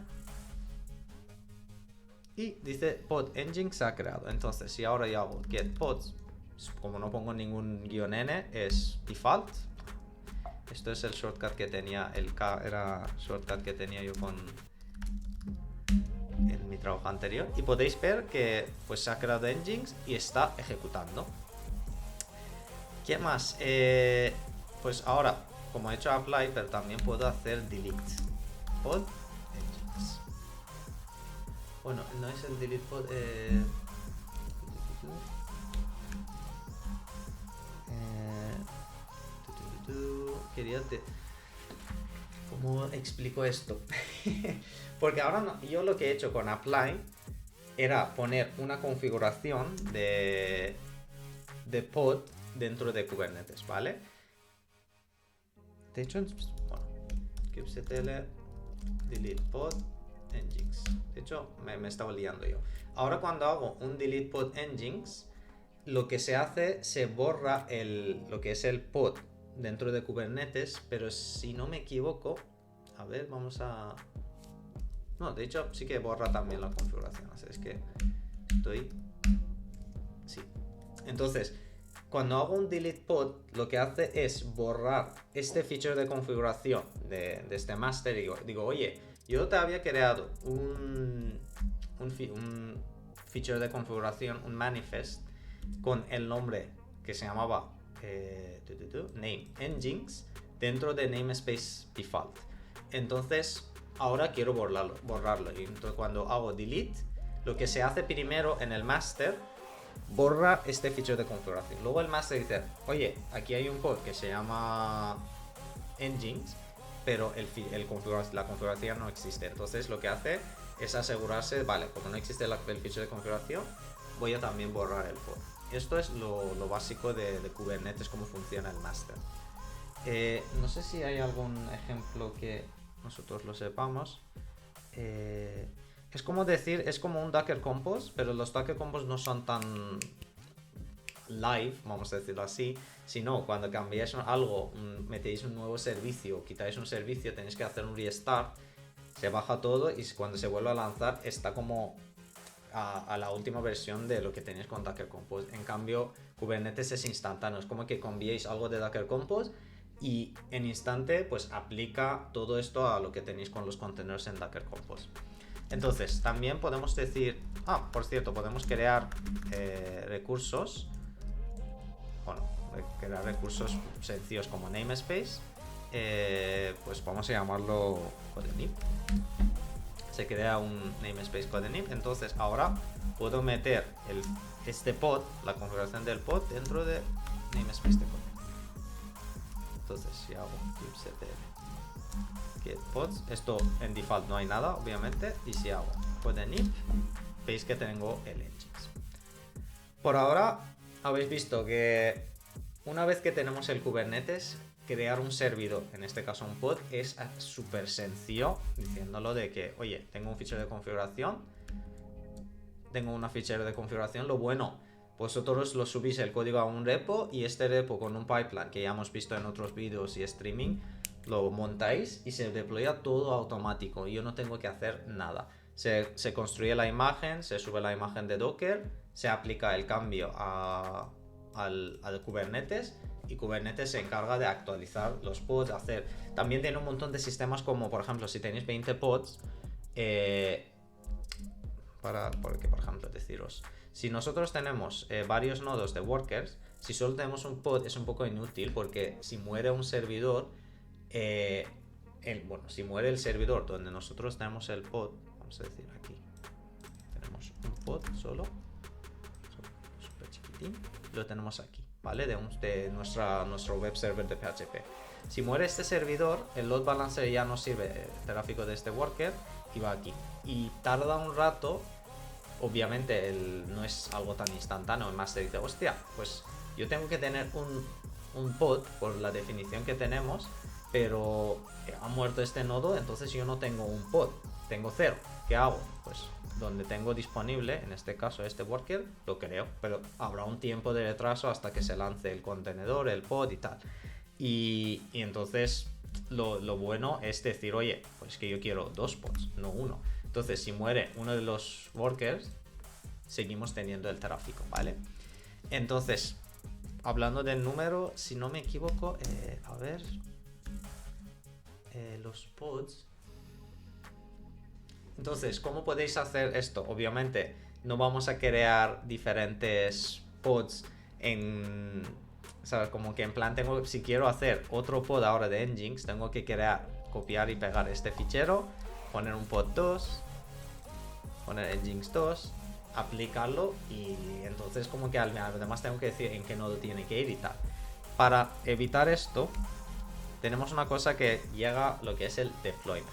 Y dice pod Nginx se ha creado. Entonces, si ahora yo hago get pods, como no pongo ningún -n, es default. Esto es el shortcut que tenía, el K era shortcut que tenía yo en mi trabajo anterior, y podéis ver que pues se ha creado Nginx y está ejecutando. ¿Qué más? Pues ahora, como he hecho apply, pero también puedo hacer delete pod Nginx. Bueno, no es el delete pod. Quería ¿cómo explico esto? Porque ahora no, yo lo que he hecho con apply era poner una configuración de pod dentro de Kubernetes, ¿vale? De hecho, bueno, kubectl delete pod Nginx. De hecho, me estaba liando yo. Ahora cuando hago un delete pod Nginx, lo que se hace, se borra lo que es el pod dentro de Kubernetes, pero si no me equivoco, a ver, vamos a... No, de hecho sí que borra también la configuración, así es que estoy... Sí. Entonces, cuando hago un delete pod, lo que hace es borrar este feature de configuración de este master y digo, oye, yo te había creado un feature de configuración, un manifest, con el nombre que se llamaba name Nginx dentro de namespace default. Entonces ahora quiero borrarlo. Y entonces cuando hago delete, lo que se hace primero en el master borra este fichero de configuración. Luego el master dice, oye, aquí hay un pod que se llama Nginx, pero la configuración no existe. Entonces lo que hace es asegurarse, vale, como no existe el fichero de configuración, voy a también borrar el pod. Esto es lo básico de Kubernetes, cómo funciona el master. No sé si hay algún ejemplo que nosotros lo sepamos. Es como decir, es como un Docker Compose, pero los Docker Compose no son tan live, vamos a decirlo así, sino cuando cambiáis algo, metéis un nuevo servicio, quitáis un servicio, tenéis que hacer un restart, se baja todo y cuando se vuelve a lanzar está como a la última versión de lo que tenéis con Docker Compose. En cambio, Kubernetes es instantáneo, es como que cambiéis algo de Docker Compose y en instante pues aplica todo esto a lo que tenéis con los contenedores en Docker Compose. Entonces, también podemos decir, por cierto, podemos crear recursos, bueno, crear recursos sencillos como namespace, pues vamos a llamarlo codename. Se crea un namespace codename, entonces ahora puedo meter este pod, la configuración del pod dentro de namespace de codename. Entonces, si hago get pods, esto en default no hay nada, obviamente, y si hago codename, veis que tengo el Nginx. Por ahora, habéis visto que una vez que tenemos el Kubernetes, crear un servidor, en este caso un pod, es súper sencillo, diciéndolo de que, oye, tengo un fichero de configuración, tengo una fichero de configuración, lo bueno, vosotros lo subís el código a un repo y este repo con un pipeline que ya hemos visto en otros vídeos y streaming, lo montáis y se deploya todo automático, yo no tengo que hacer nada. Se construye la imagen, se sube la imagen de Docker, se aplica el cambio al Kubernetes y Kubernetes se encarga de actualizar los pods, también tiene un montón de sistemas como por ejemplo si tenéis 20 pods, porque por ejemplo deciros, si nosotros tenemos varios nodos de workers, si solo tenemos un pod es un poco inútil porque si muere un servidor, si muere el servidor donde nosotros tenemos el pod, vamos a decir aquí, tenemos un pod solo, súper chiquitín, lo tenemos aquí, ¿vale? De nuestro web server de PHP. Si muere este servidor, el load balancer ya no sirve el tráfico de este worker y va aquí. Y tarda un rato, obviamente no es algo tan instantáneo, el master dice, hostia, pues yo tengo que tener un pod por la definición que tenemos, pero ha muerto este nodo, entonces yo no tengo un pod, tengo 0. ¿Qué hago? Pues donde tengo disponible, en este caso este worker, lo creo, pero habrá un tiempo de retraso hasta que se lance el contenedor, el pod y tal. Y entonces lo bueno es decir, oye, pues que yo quiero 2 pods, no uno. Entonces si muere uno de los workers, seguimos teniendo el tráfico, ¿vale? Entonces, hablando del número, si no me equivoco, a ver, los pods. Entonces, ¿cómo podéis hacer esto? Obviamente, no vamos a crear diferentes pods ¿sabes? Como que en plan, si quiero hacer otro pod ahora de Nginx, tengo que copiar y pegar este fichero, poner un pod 2, poner Nginx 2, aplicarlo y entonces como que además tengo que decir en qué nodo tiene que ir y tal. Para evitar esto, tenemos una cosa que llega lo que es el deployment.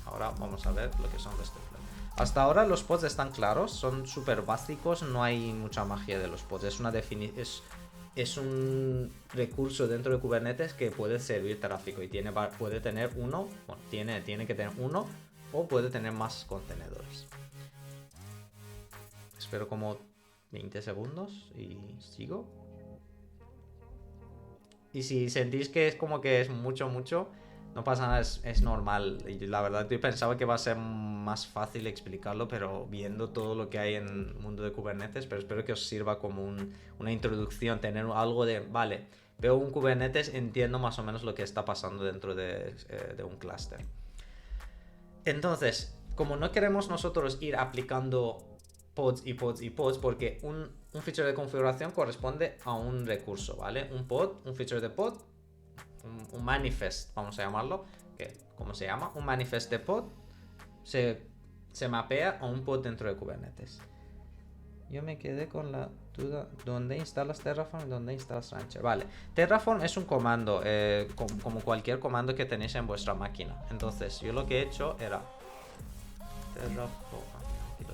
Ahora vamos a ver lo que son los deployments. Hasta ahora los pods están claros, son súper básicos, no hay mucha magia de los pods. Es un recurso dentro de Kubernetes que puede servir tráfico y puede tener uno, bueno, tiene que tener uno o puede tener más contenedores. Espero como 20 segundos y sigo. Y si sentís que es como que es mucho, no pasa nada, es normal. Y la verdad yo pensaba que va a ser más fácil explicarlo, pero viendo todo lo que hay en el mundo de Kubernetes, pero espero que os sirva como una introducción, tener algo de, vale, veo un Kubernetes, entiendo más o menos lo que está pasando dentro de un clúster. Entonces, como no queremos nosotros ir aplicando pods y pods y pods, porque un fichero de configuración corresponde a un recurso, ¿vale? Un pod, un fichero de pod, un manifest, vamos a llamarlo, ¿cómo se llama? Un manifest de pod se mapea a un pod dentro de Kubernetes. Yo me quedé con la duda, ¿dónde instalas Terraform y dónde instalas Rancher? Vale, Terraform es un comando, como cualquier comando que tenéis en vuestra máquina. Entonces, yo lo que he hecho era Terraform, aquí lo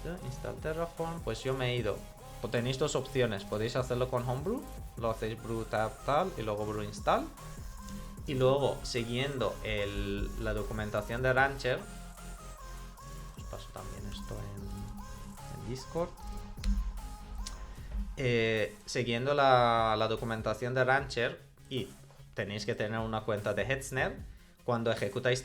tengo. Install Terraform, pues yo me he ido. Pues tenéis dos opciones, podéis hacerlo con Homebrew, lo hacéis brew tab tal y luego brew install. Y luego, siguiendo la documentación de Rancher, os paso también esto en Discord. Siguiendo la documentación de Rancher, y tenéis que tener una cuenta de Hetzner. Cuando ejecutáis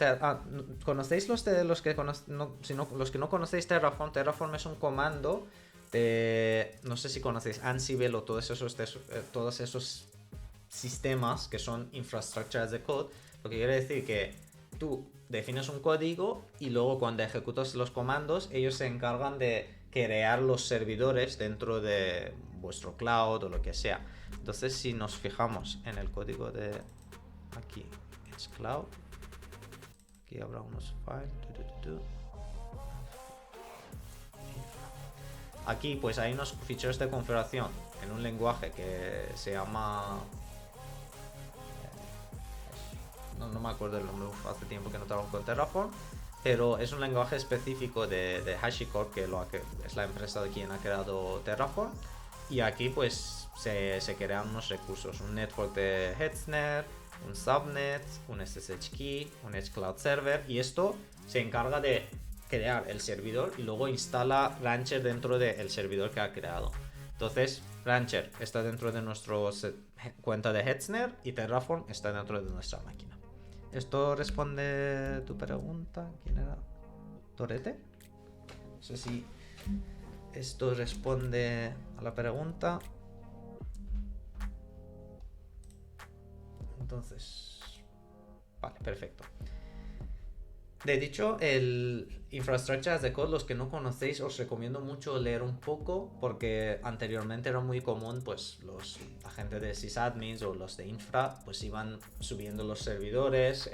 ¿conocéis los que los que no conocéis Terraform? Terraform es un comando de, no sé si conocéis Ansible o todos esos sistemas que son infrastructure as a code. Lo que quiere decir que tú defines un código y luego cuando ejecutas los comandos, ellos se encargan de crear los servidores dentro de vuestro cloud o lo que sea. Entonces, si nos fijamos en el código de aquí, Edge Cloud, aquí habrá unos files. Aquí pues hay unos ficheros de configuración en un lenguaje que se llama, no me acuerdo el nombre, hace tiempo que no trabajo con Terraform, pero es un lenguaje específico de HashiCorp, que es la empresa de quien ha creado Terraform. Y aquí pues se crean unos recursos, un network de Hetzner, un subnet, un SSH key, un Edge Cloud Server, y esto se encarga de crear el servidor y luego instala Rancher dentro del servidor que ha creado. Entonces Rancher está dentro de nuestra cuenta de Hetzner y Terraform está dentro de nuestra máquina. ¿Esto responde tu pregunta? ¿Quién era? ¿Torete? No sé si esto responde a la pregunta. Entonces, vale, perfecto. De dicho, el Infrastructure as a Code, los que no conocéis, os recomiendo mucho leer un poco, porque anteriormente era muy común, pues los agentes de sysadmins o los de infra, pues iban subiendo los servidores,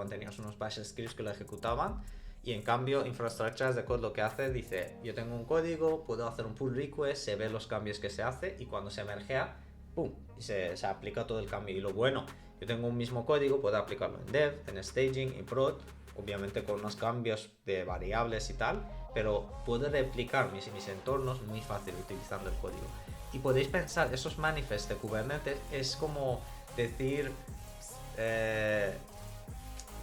tenías unos bash scripts que lo ejecutaban, y en cambio Infrastructure as a Code lo que hace, dice, yo tengo un código, puedo hacer un pull request, se ve los cambios que se hace, y cuando se mergea, ¡pum!, y se aplica todo el cambio. Y lo bueno, yo tengo un mismo código, puedo aplicarlo en dev, en staging, en prod, obviamente con unos cambios de variables y tal, pero puedo replicar mis entornos muy fácil utilizando el código. Y podéis pensar, esos manifests de Kubernetes es como decir,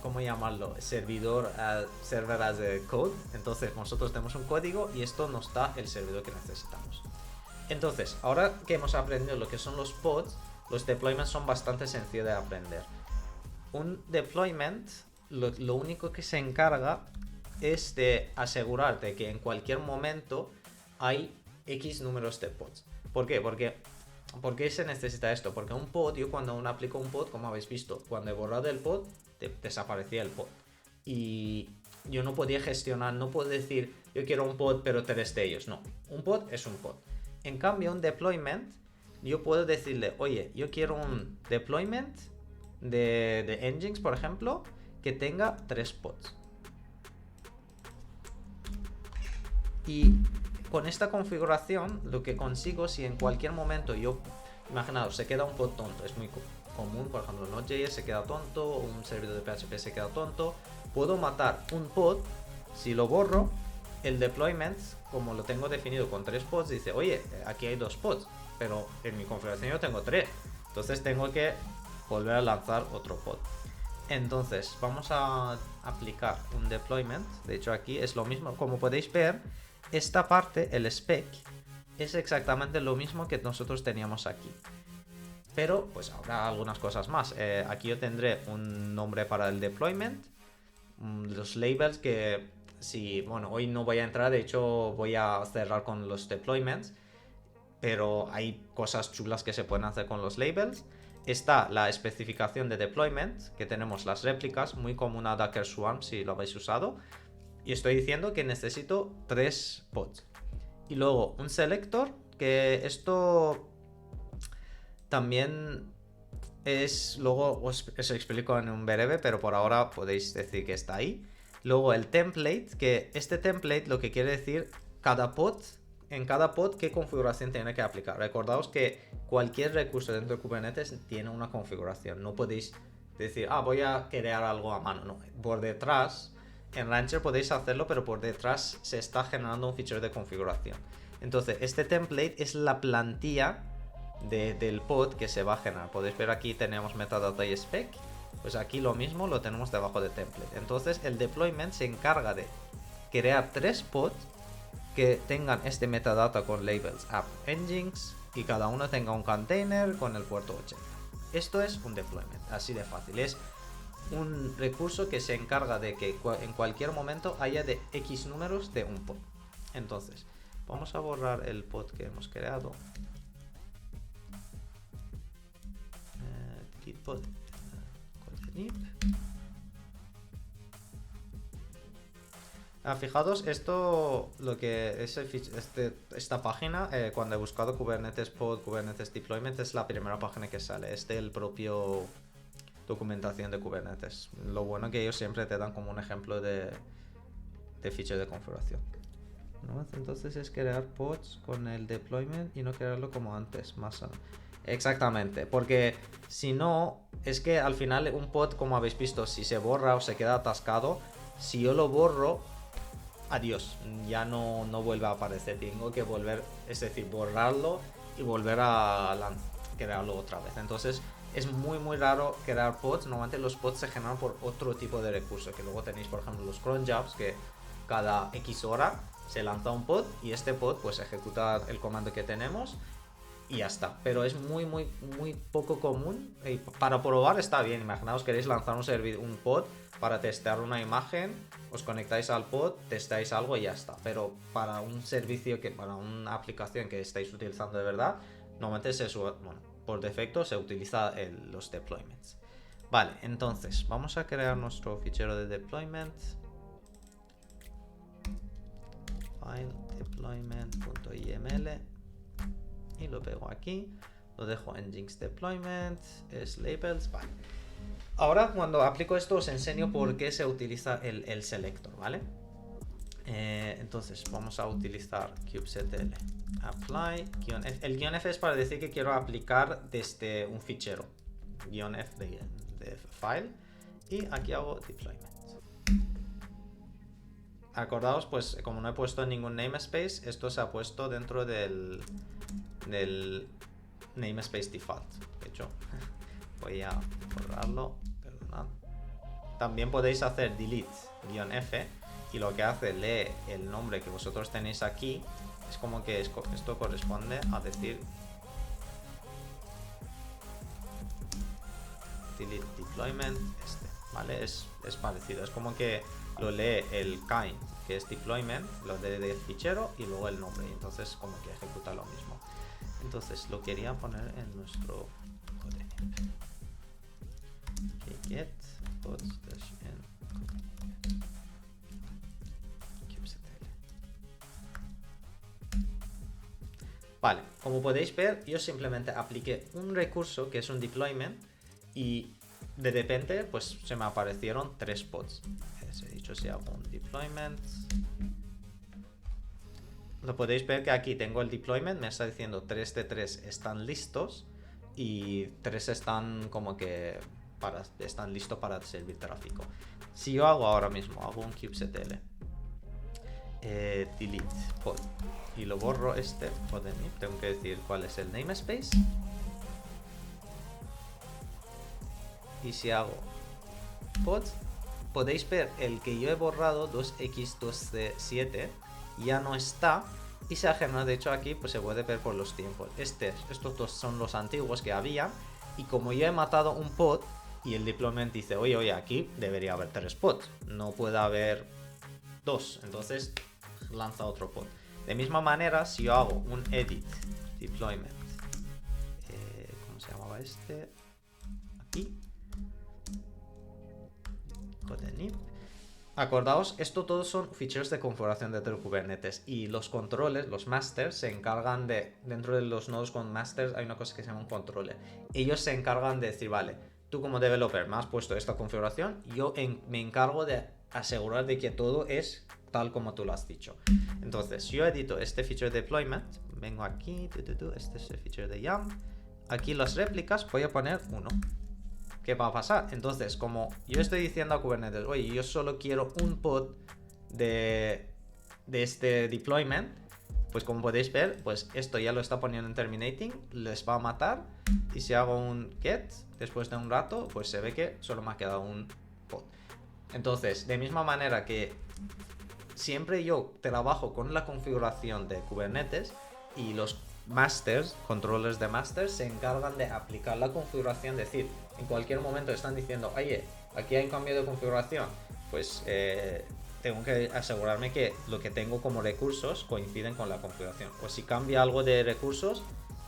¿cómo llamarlo? Server as a code. Entonces nosotros tenemos un código y esto nos da el servidor que necesitamos. Entonces, ahora que hemos aprendido lo que son los pods, los deployments son bastante sencillos de aprender. Un deployment, lo único que se encarga es de asegurarte que en cualquier momento hay X números de pods. ¿Por qué? ¿Por qué se necesita esto? Porque un pod, yo cuando aplico un pod, como habéis visto, cuando he borrado el pod, desaparecía el pod. Y yo no podía gestionar, no puedo decir, yo quiero un pod pero 3 de ellos. No, un pod es un pod. En cambio, un deployment, yo puedo decirle, oye, yo quiero un deployment de Nginx, por ejemplo, que tenga 3 pods. Y con esta configuración, lo que consigo, si en cualquier momento imaginaos, se queda un pod tonto, es muy común, por ejemplo, Node.js se queda tonto, un servidor de PHP se queda tonto, puedo matar un pod, si lo borro, el deployment, como lo tengo definido con 3 pods, dice, oye, aquí hay 2 pods, pero en mi configuración yo tengo 3, entonces tengo que volver a lanzar otro pod. Entonces vamos a aplicar un deployment. De hecho aquí es lo mismo, como podéis ver, esta parte, el spec, es exactamente lo mismo que nosotros teníamos aquí, pero pues habrá algunas cosas más. Aquí yo tendré un nombre para el deployment, los labels que bueno, hoy no voy a entrar, de hecho voy a cerrar con los deployments, pero hay cosas chulas que se pueden hacer con los labels. Está la especificación de deployment, que tenemos las réplicas, muy como una Docker Swarm si lo habéis usado. Y estoy diciendo que necesito 3 pods. Y luego un selector, que esto también luego os explico en un breve, pero por ahora podéis decir que está ahí. Luego el template, que este template lo que quiere decir en cada pod qué configuración tiene que aplicar. Recordaos que cualquier recurso dentro de Kubernetes tiene una configuración. No podéis decir, voy a crear algo a mano. No, por detrás, en Rancher podéis hacerlo, pero por detrás se está generando un fichero de configuración. Entonces, este template es la plantilla del pod que se va a generar. Podéis ver aquí tenemos metadata y spec. Pues aquí lo mismo lo tenemos debajo de template. Entonces el deployment se encarga de crear 3 pods que tengan este metadata con labels app engines y cada uno tenga un container con el puerto 80. Esto es un deployment, así de fácil. Es un recurso que se encarga de que en cualquier momento haya de X números de un pod. Entonces, vamos a borrar el pod que hemos creado. Delete pod. Fijaos, esto lo que es esta página, cuando he buscado Kubernetes pod, Kubernetes deployment, es la primera página que sale. Es el propio documentación de Kubernetes. Lo bueno que ellos siempre te dan como un ejemplo de fichero de configuración. ¿No? Entonces es crear pods con el deployment y no crearlo como antes, exactamente, porque si no, es que al final un pod, como habéis visto, si se borra o se queda atascado, si yo lo borro, adiós, ya no vuelve a aparecer. Tengo que volver, es decir, borrarlo y volver a crearlo otra vez. Entonces es muy raro crear pods. Normalmente los pods se generan por otro tipo de recurso, que luego tenéis, por ejemplo, los cron jobs, que cada X hora se lanza un pod y este pod pues ejecuta el comando que tenemos y ya está. Pero es muy poco común. Para probar está bien. Imaginaos queréis lanzar un pod para testear una imagen, os conectáis al pod, testáis algo y ya está. Pero para un servicio, para una aplicación que estáis utilizando de verdad, normalmente por defecto se utiliza los deployments. Vale, entonces vamos a crear nuestro fichero de deployment. File deployment.iml y lo pego aquí, lo dejo en Jinx deployment, es labels, vale. Ahora cuando aplico esto os enseño por qué se utiliza el selector, ¿vale? Entonces vamos a utilizar kubectl apply -f. El -f es para decir que quiero aplicar desde un fichero, -f de file, y aquí hago deployment. Acordaos, pues como no he puesto ningún namespace, esto se ha puesto dentro del namespace default. De hecho, voy a borrarlo, perdonad. También podéis hacer delete -f y lo que hace, lee el nombre que vosotros tenéis aquí. Es como que esto corresponde a decir delete deployment ¿vale? Es parecido, es como que lo lee el kind, que es deployment, lo lee del fichero y luego el nombre, y entonces como que ejecuta lo mismo. Entonces lo quería poner en nuestro get pods -n kubectl. Vale, como podéis ver, yo simplemente apliqué un recurso que es un deployment y de repente pues se me aparecieron 3 pods. He dicho, si hago un deployment, lo podéis ver que aquí tengo el deployment, me está diciendo 3 de 3 están listos y 3 están como que están listos para servir tráfico. Si yo ahora mismo hago un kubectl delete pod y lo borro pod de mí, tengo que decir cuál es el namespace. Y si hago pod, podéis ver el que yo he borrado, 2x2c7, ya no está y se ha generado. De hecho aquí pues se puede ver por los tiempos. Estos dos son los antiguos que había, y como yo he matado un pod y el deployment dice, oye, aquí debería haber 3 pods, no puede haber 2, entonces lanza otro pod. De misma manera, si yo hago un edit deployment, ¿cómo se llamaba este? Aquí. Acordaos, esto todos son ficheros de configuración dentro de Kubernetes, y los controles, los masters, se encargan de, dentro de los nodos con masters hay una cosa que se llama un controller. Ellos se encargan de decir, vale, tú como developer me has puesto esta configuración, yo me encargo de asegurar de que todo es tal como tú lo has dicho. Entonces, yo edito este feature deployment, vengo aquí, este es el feature de YAML, aquí las réplicas voy a poner 1. ¿Qué va a pasar? Entonces, como yo estoy diciendo a Kubernetes, oye, yo solo quiero un pod de este deployment, pues como podéis ver, pues esto ya lo está poniendo en terminating, les va a matar, y si hago un get, después de un rato, pues se ve que solo me ha quedado un pod. Entonces, de misma manera que siempre yo trabajo con la configuración de Kubernetes, y los masters, controllers de masters, se encargan de aplicar la configuración, es decir, en cualquier momento están diciendo, oye, aquí hay un cambio de configuración, pues tengo que asegurarme que lo que tengo como recursos coinciden con la configuración. O si cambia algo de recursos,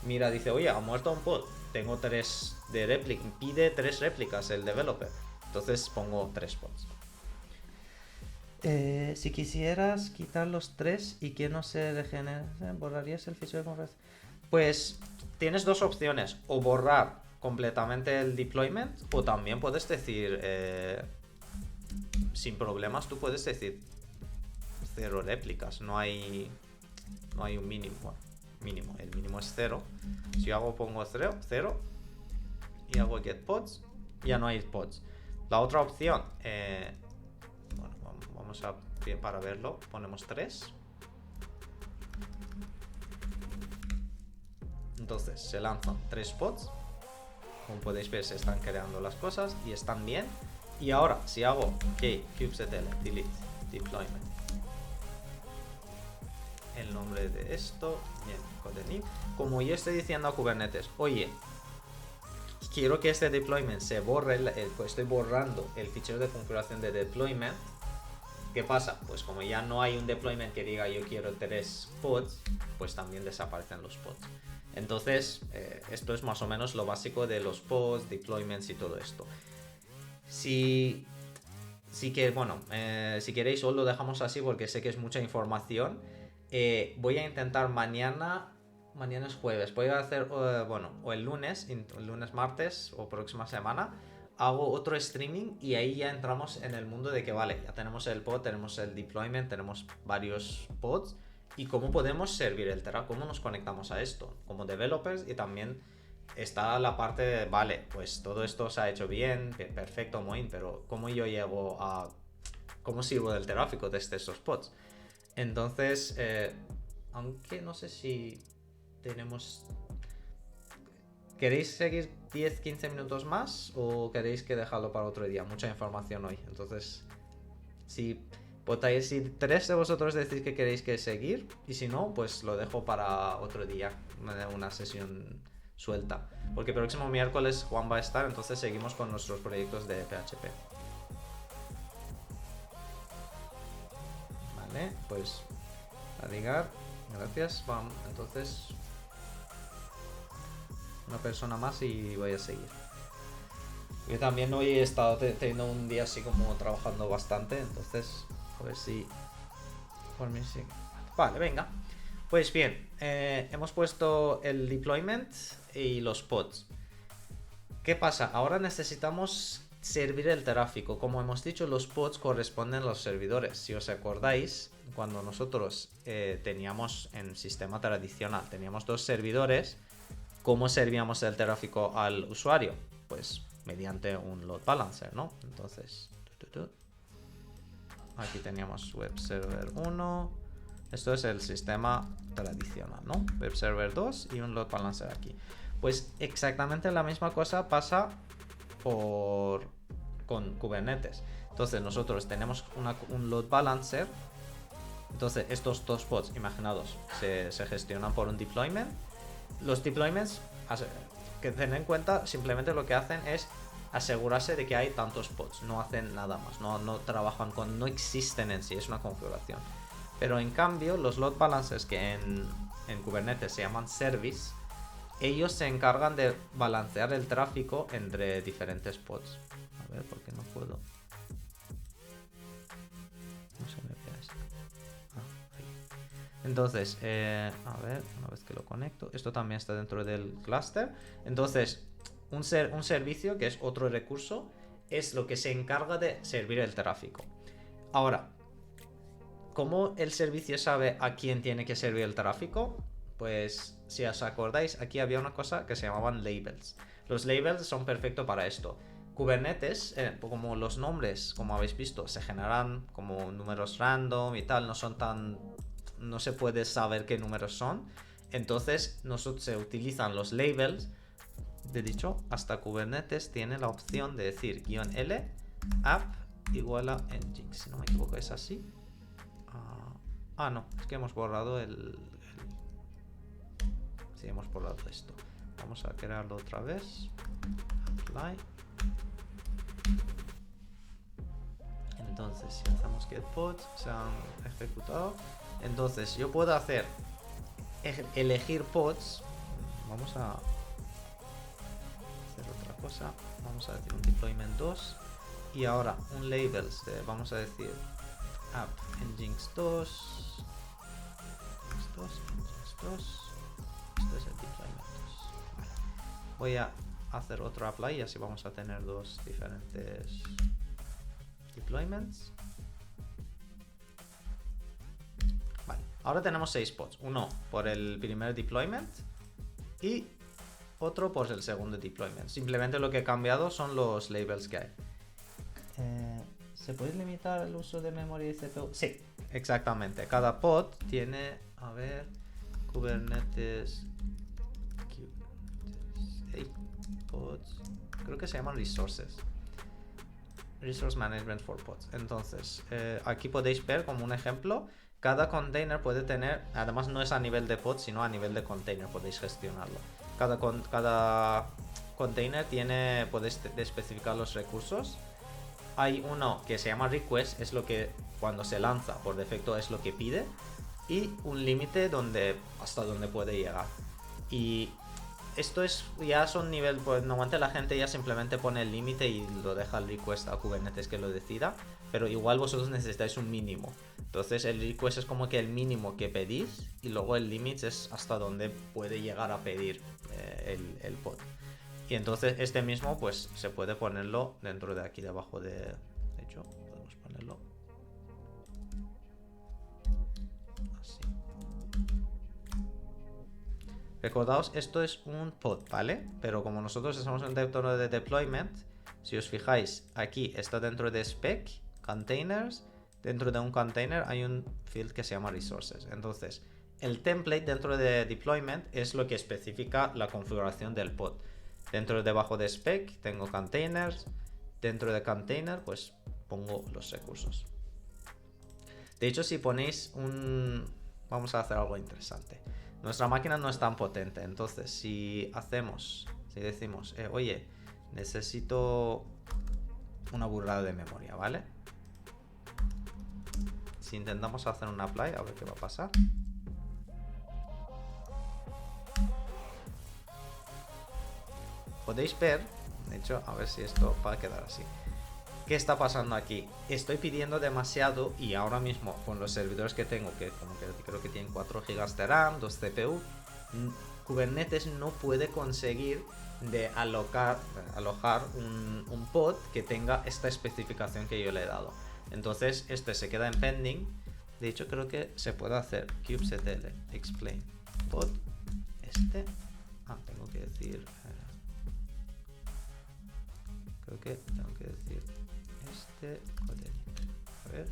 mira, dice, oye, ha muerto un pod, tengo 3 de réplica, pide 3 réplicas el developer, entonces pongo 3 pods. Si quisieras quitar los 3 y que no se regenere, ¿borrarías el fichero de configuración? Pues tienes dos opciones, o borrar completamente el deployment, o también puedes decir, sin problemas, tú puedes decir 0 réplicas, no hay un mínimo. El mínimo es 0. Si yo pongo 0 y hago get pods, ya no hay pods. La otra opción, bueno, vamos a, para verlo, ponemos 3. Entonces se lanzan 3 pods. Como podéis ver, se están creando las cosas y están bien. Y ahora, si hago kubectl delete deployment, el nombre de esto, bien, codename, como yo estoy diciendo a Kubernetes, oye, quiero que este deployment se borre, estoy borrando el fichero de configuración de deployment. ¿Qué pasa? Pues como ya no hay un deployment que diga yo quiero 3 pods, pues también desaparecen los pods. Entonces, esto es más o menos lo básico de los pods, deployments y todo esto. Si queréis os lo dejamos así porque sé que es mucha información. Voy a intentar mañana es jueves, voy a hacer, o el lunes, martes o próxima semana, hago otro streaming y ahí ya entramos en el mundo de que vale, ya tenemos el pod, tenemos el deployment, tenemos varios pods y cómo podemos servir el Terra, cómo nos conectamos a esto como developers. Y también está la parte de, vale, pues todo esto se ha hecho bien, perfecto, muy bien, pero cómo yo llego a, cómo sirvo del tráfico desde esos pods. Entonces, aunque no sé si tenemos... ¿Queréis seguir 10-15 minutos más o queréis que dejarlo para otro día? Mucha información hoy. Entonces, si 3 de vosotros decís que queréis que seguir, y si no, pues lo dejo para otro día, una sesión suelta. Porque el próximo miércoles Juan va a estar, entonces seguimos con nuestros proyectos de PHP. Vale, pues Adigar, gracias. Vamos, entonces una persona más y voy a seguir. Yo también hoy he estado teniendo un día así como trabajando bastante, entonces a ver si por mí sí. Vale, venga. Pues bien, hemos puesto el deployment y los pods. ¿Qué pasa? Ahora necesitamos servir el tráfico. Como hemos dicho, los pods corresponden a los servidores. Si os acordáis, cuando nosotros teníamos en sistema tradicional, teníamos 2 servidores, ¿cómo servíamos el tráfico al usuario? Pues mediante un load balancer, ¿no? Entonces, aquí teníamos web server 1. Esto es el sistema tradicional, ¿no? Web server 2 y un load balancer aquí. Pues exactamente la misma cosa pasa con Kubernetes. Entonces nosotros tenemos un load balancer. Entonces estos 2 pods, imaginados, se gestionan por un deployment. Los deployments, que tener en cuenta, simplemente lo que hacen es asegurarse de que hay tantos pods, no hacen nada más, no trabajan con, no existen en sí, es una configuración. Pero en cambio, los load balancers que en Kubernetes se llaman service, ellos se encargan de balancear el tráfico entre diferentes pods. A ver, ¿por qué no puedo? No se me ve esto. Entonces, a ver, una vez que lo conecto, esto también está dentro del clúster. Entonces, un servicio, que es otro recurso, es lo que se encarga de servir el tráfico. Ahora, ¿cómo el servicio sabe a quién tiene que servir el tráfico? Pues si os acordáis, aquí había una cosa que se llamaban labels. Los labels son perfectos para esto. Kubernetes, como los nombres, como habéis visto, se generan como números random y tal, no se puede saber qué números son. Entonces se utilizan los labels. De dicho, hasta Kubernetes tiene la opción de decir "-l app igual a nginx", si no me equivoco, es así. No, es que hemos borrado sí, hemos borrado esto. Vamos a crearlo otra vez. Apply. Entonces, si hacemos get pods, se han ejecutado. Entonces, yo puedo hacer elegir pods. Vamos a hacer otra cosa. Vamos a decir un deployment 2. Y ahora un labels de, vamos a decir, app nginx 2. Nginx 2. Esto es el deployment 2. Vale. Voy a hacer otro apply y así vamos a tener dos diferentes deployments. Vale, ahora tenemos 6 pods. Uno por el primer deployment y otro por el segundo deployment. Simplemente lo que he cambiado son los labels que hay. ¿Se puede limitar el uso de memoria y CPU? Sí, exactamente. Cada pod tiene, a ver, Kubernetes pods, creo que se llaman resources. Resource Management for Pods. Entonces, aquí podéis ver como un ejemplo, cada container puede tener, además no es a nivel de pod, sino a nivel de container, podéis gestionarlo. Cada container podéis especificar los recursos. Hay uno que se llama request, es lo que cuando se lanza por defecto es lo que pide, y un límite hasta donde puede llegar. Y esto ya son nivel, pues normalmente la gente ya simplemente pone el límite y lo deja el request a Kubernetes que lo decida, pero igual vosotros necesitáis un mínimo. Entonces el request es como que el mínimo que pedís y luego el límite es hasta donde puede llegar a pedir el pod. Y entonces este mismo pues se puede ponerlo dentro de aquí debajo de hecho, podemos ponerlo así. Recordaos, esto es un pod, ¿vale? Pero como nosotros estamos en dentro de deployment, si os fijáis, aquí está dentro de spec, containers, dentro de un container hay un field que se llama resources. Entonces, el template dentro de deployment es lo que especifica la configuración del pod. Debajo de spec tengo containers, dentro de container pues pongo los recursos. De hecho, si ponéis vamos a hacer algo interesante. Nuestra máquina no es tan potente, entonces si decimos, oye, necesito una burrada de memoria, ¿vale? Si intentamos hacer un apply, a ver qué va a pasar. Podéis ver, de hecho, a ver si esto va a quedar así. ¿Qué está pasando aquí? Estoy pidiendo demasiado y ahora mismo con los servidores que tengo, que creo que tienen 4 GB de RAM, 2 CPU, Kubernetes no puede conseguir de alojar un pod que tenga esta especificación que yo le he dado. Entonces este se queda en pending. De hecho creo que se puede hacer kubectl explain pod tengo que decir creo que tengo que decir a ver,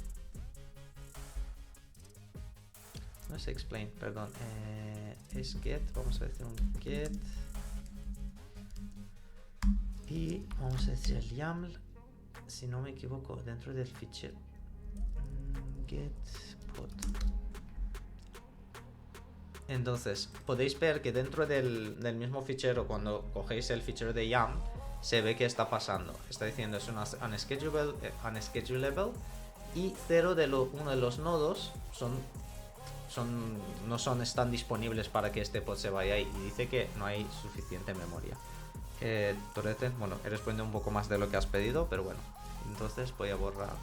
no es explain, perdón, es get, vamos a decir un get y vamos a decir el YAML, si no me equivoco, dentro del fichero get pod. Entonces podéis ver que dentro del mismo fichero, cuando cogéis el fichero de YAML, se ve que está pasando. Está diciendo es un unschedulable y uno de los nodos no están disponibles para que este pod se vaya ahí y dice que no hay suficiente memoria. Torrete, bueno, he respondido un poco más de lo que has pedido, pero bueno, entonces voy a borrar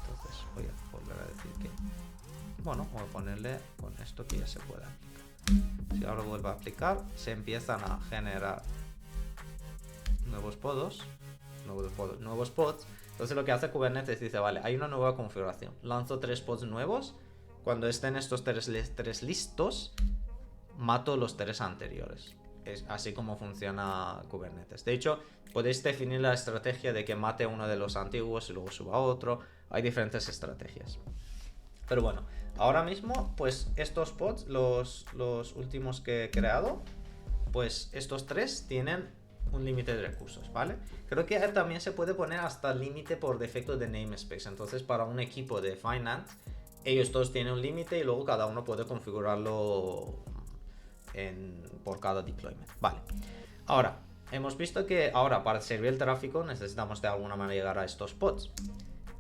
entonces voy a volver a decir que bueno, voy a ponerle con esto que ya se puede aplicar. Si ahora vuelvo a aplicar, se empiezan a generar nuevos nuevos pods. Entonces lo que hace Kubernetes dice, vale, hay una nueva configuración, lanzo 3 pods nuevos, cuando estén estos 3 listos, mato los 3 anteriores. Es así como funciona Kubernetes. De hecho, podéis definir la estrategia de que mate uno de los antiguos y luego suba otro. Hay diferentes estrategias. Pero bueno, ahora mismo, pues estos pods, los últimos que he creado, pues estos 3 tienen un límite de recursos, ¿vale? Creo que también se puede poner hasta límite por defecto de namespace. Entonces, para un equipo de finance, ellos todos tienen un límite y luego cada uno puede configurarlo por cada deployment. Vale. Ahora, hemos visto que ahora para servir el tráfico necesitamos de alguna manera llegar a estos pods.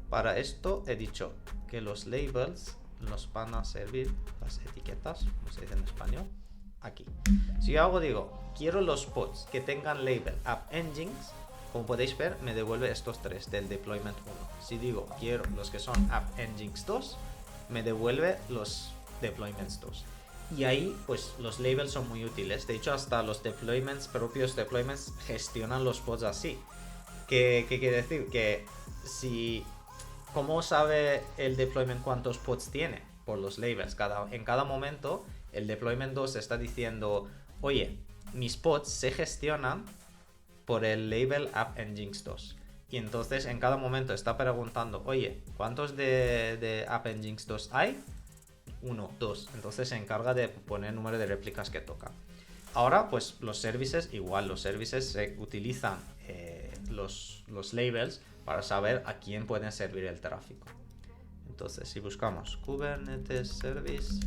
Para esto he dicho que los labels nos van a servir, las etiquetas, como se dice en español, aquí. Si yo digo, quiero los pods que tengan label App Engines, como podéis ver, me devuelve estos 3 del deployment 1. Si digo, quiero los que son App Engines 2, me devuelve los deployments 2. Y ahí, pues, los labels son muy útiles. De hecho, hasta los propios deployments gestionan los pods así. ¿Qué quiere decir? Que si... ¿Cómo sabe el deployment cuántos pods tiene? Por los labels. En cada momento, el deployment 2 está diciendo, oye, mis pods se gestionan por el label App Engines 2. Y entonces, en cada momento está preguntando, oye, ¿cuántos de App Engines 2 hay? 1, 2. Entonces se encarga de poner el número de réplicas que toca. Ahora, pues los services, igual, los services se utilizan los labels para saber a quién pueden servir el tráfico. Entonces, si buscamos Kubernetes Service,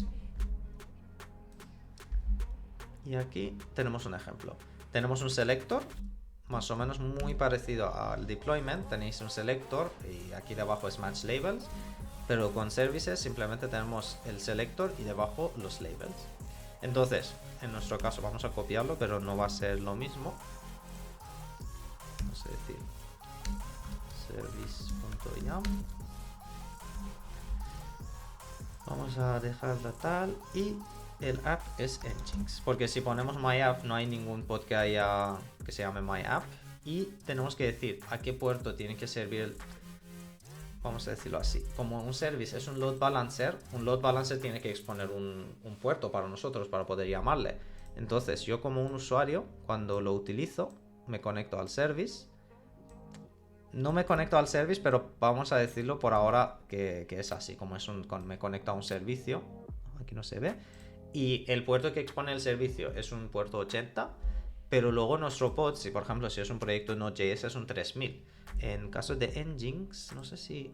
y aquí tenemos un ejemplo. Tenemos un selector, más o menos muy parecido al deployment. Tenéis un selector y aquí debajo es Match Labels. Pero con services simplemente tenemos el selector y debajo los labels. Entonces, en nuestro caso vamos a copiarlo, pero no va a ser lo mismo. Vamos a decir service.yam. Vamos a dejarla tal y el app es engines. Porque si ponemos my app no hay ningún pod que se llame my app. Y tenemos que decir a qué puerto tiene que servir el... Vamos a decirlo así, como un service es un load balancer tiene que exponer un puerto para nosotros para poder llamarle. Entonces yo como un usuario, cuando lo utilizo, me conecto al service. No me conecto al service, pero vamos a decirlo por ahora que es así, como me conecto a un servicio, aquí no se ve, y el puerto que expone el servicio es un puerto 80, pero luego nuestro pod, si por ejemplo si es un proyecto Node.js es un 3000. En caso de engines, no sé si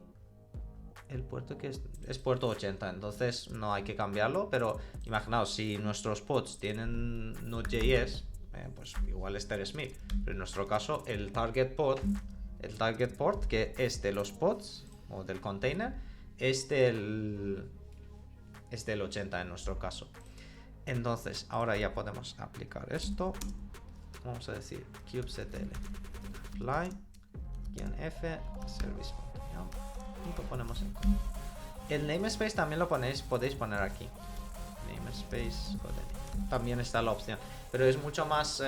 el puerto que es puerto 80, entonces no hay que cambiarlo, pero imaginaos, si nuestros pods tienen Node.js, pues igual es 3000, pero en nuestro caso el target port que es de los pods o del container es del 80 en nuestro caso. Entonces ahora ya podemos aplicar esto. Vamos a decir kubectl apply -f service.yam y lo ponemos en común. El namespace también lo podéis poner aquí. Namespace también está la opción, pero es mucho más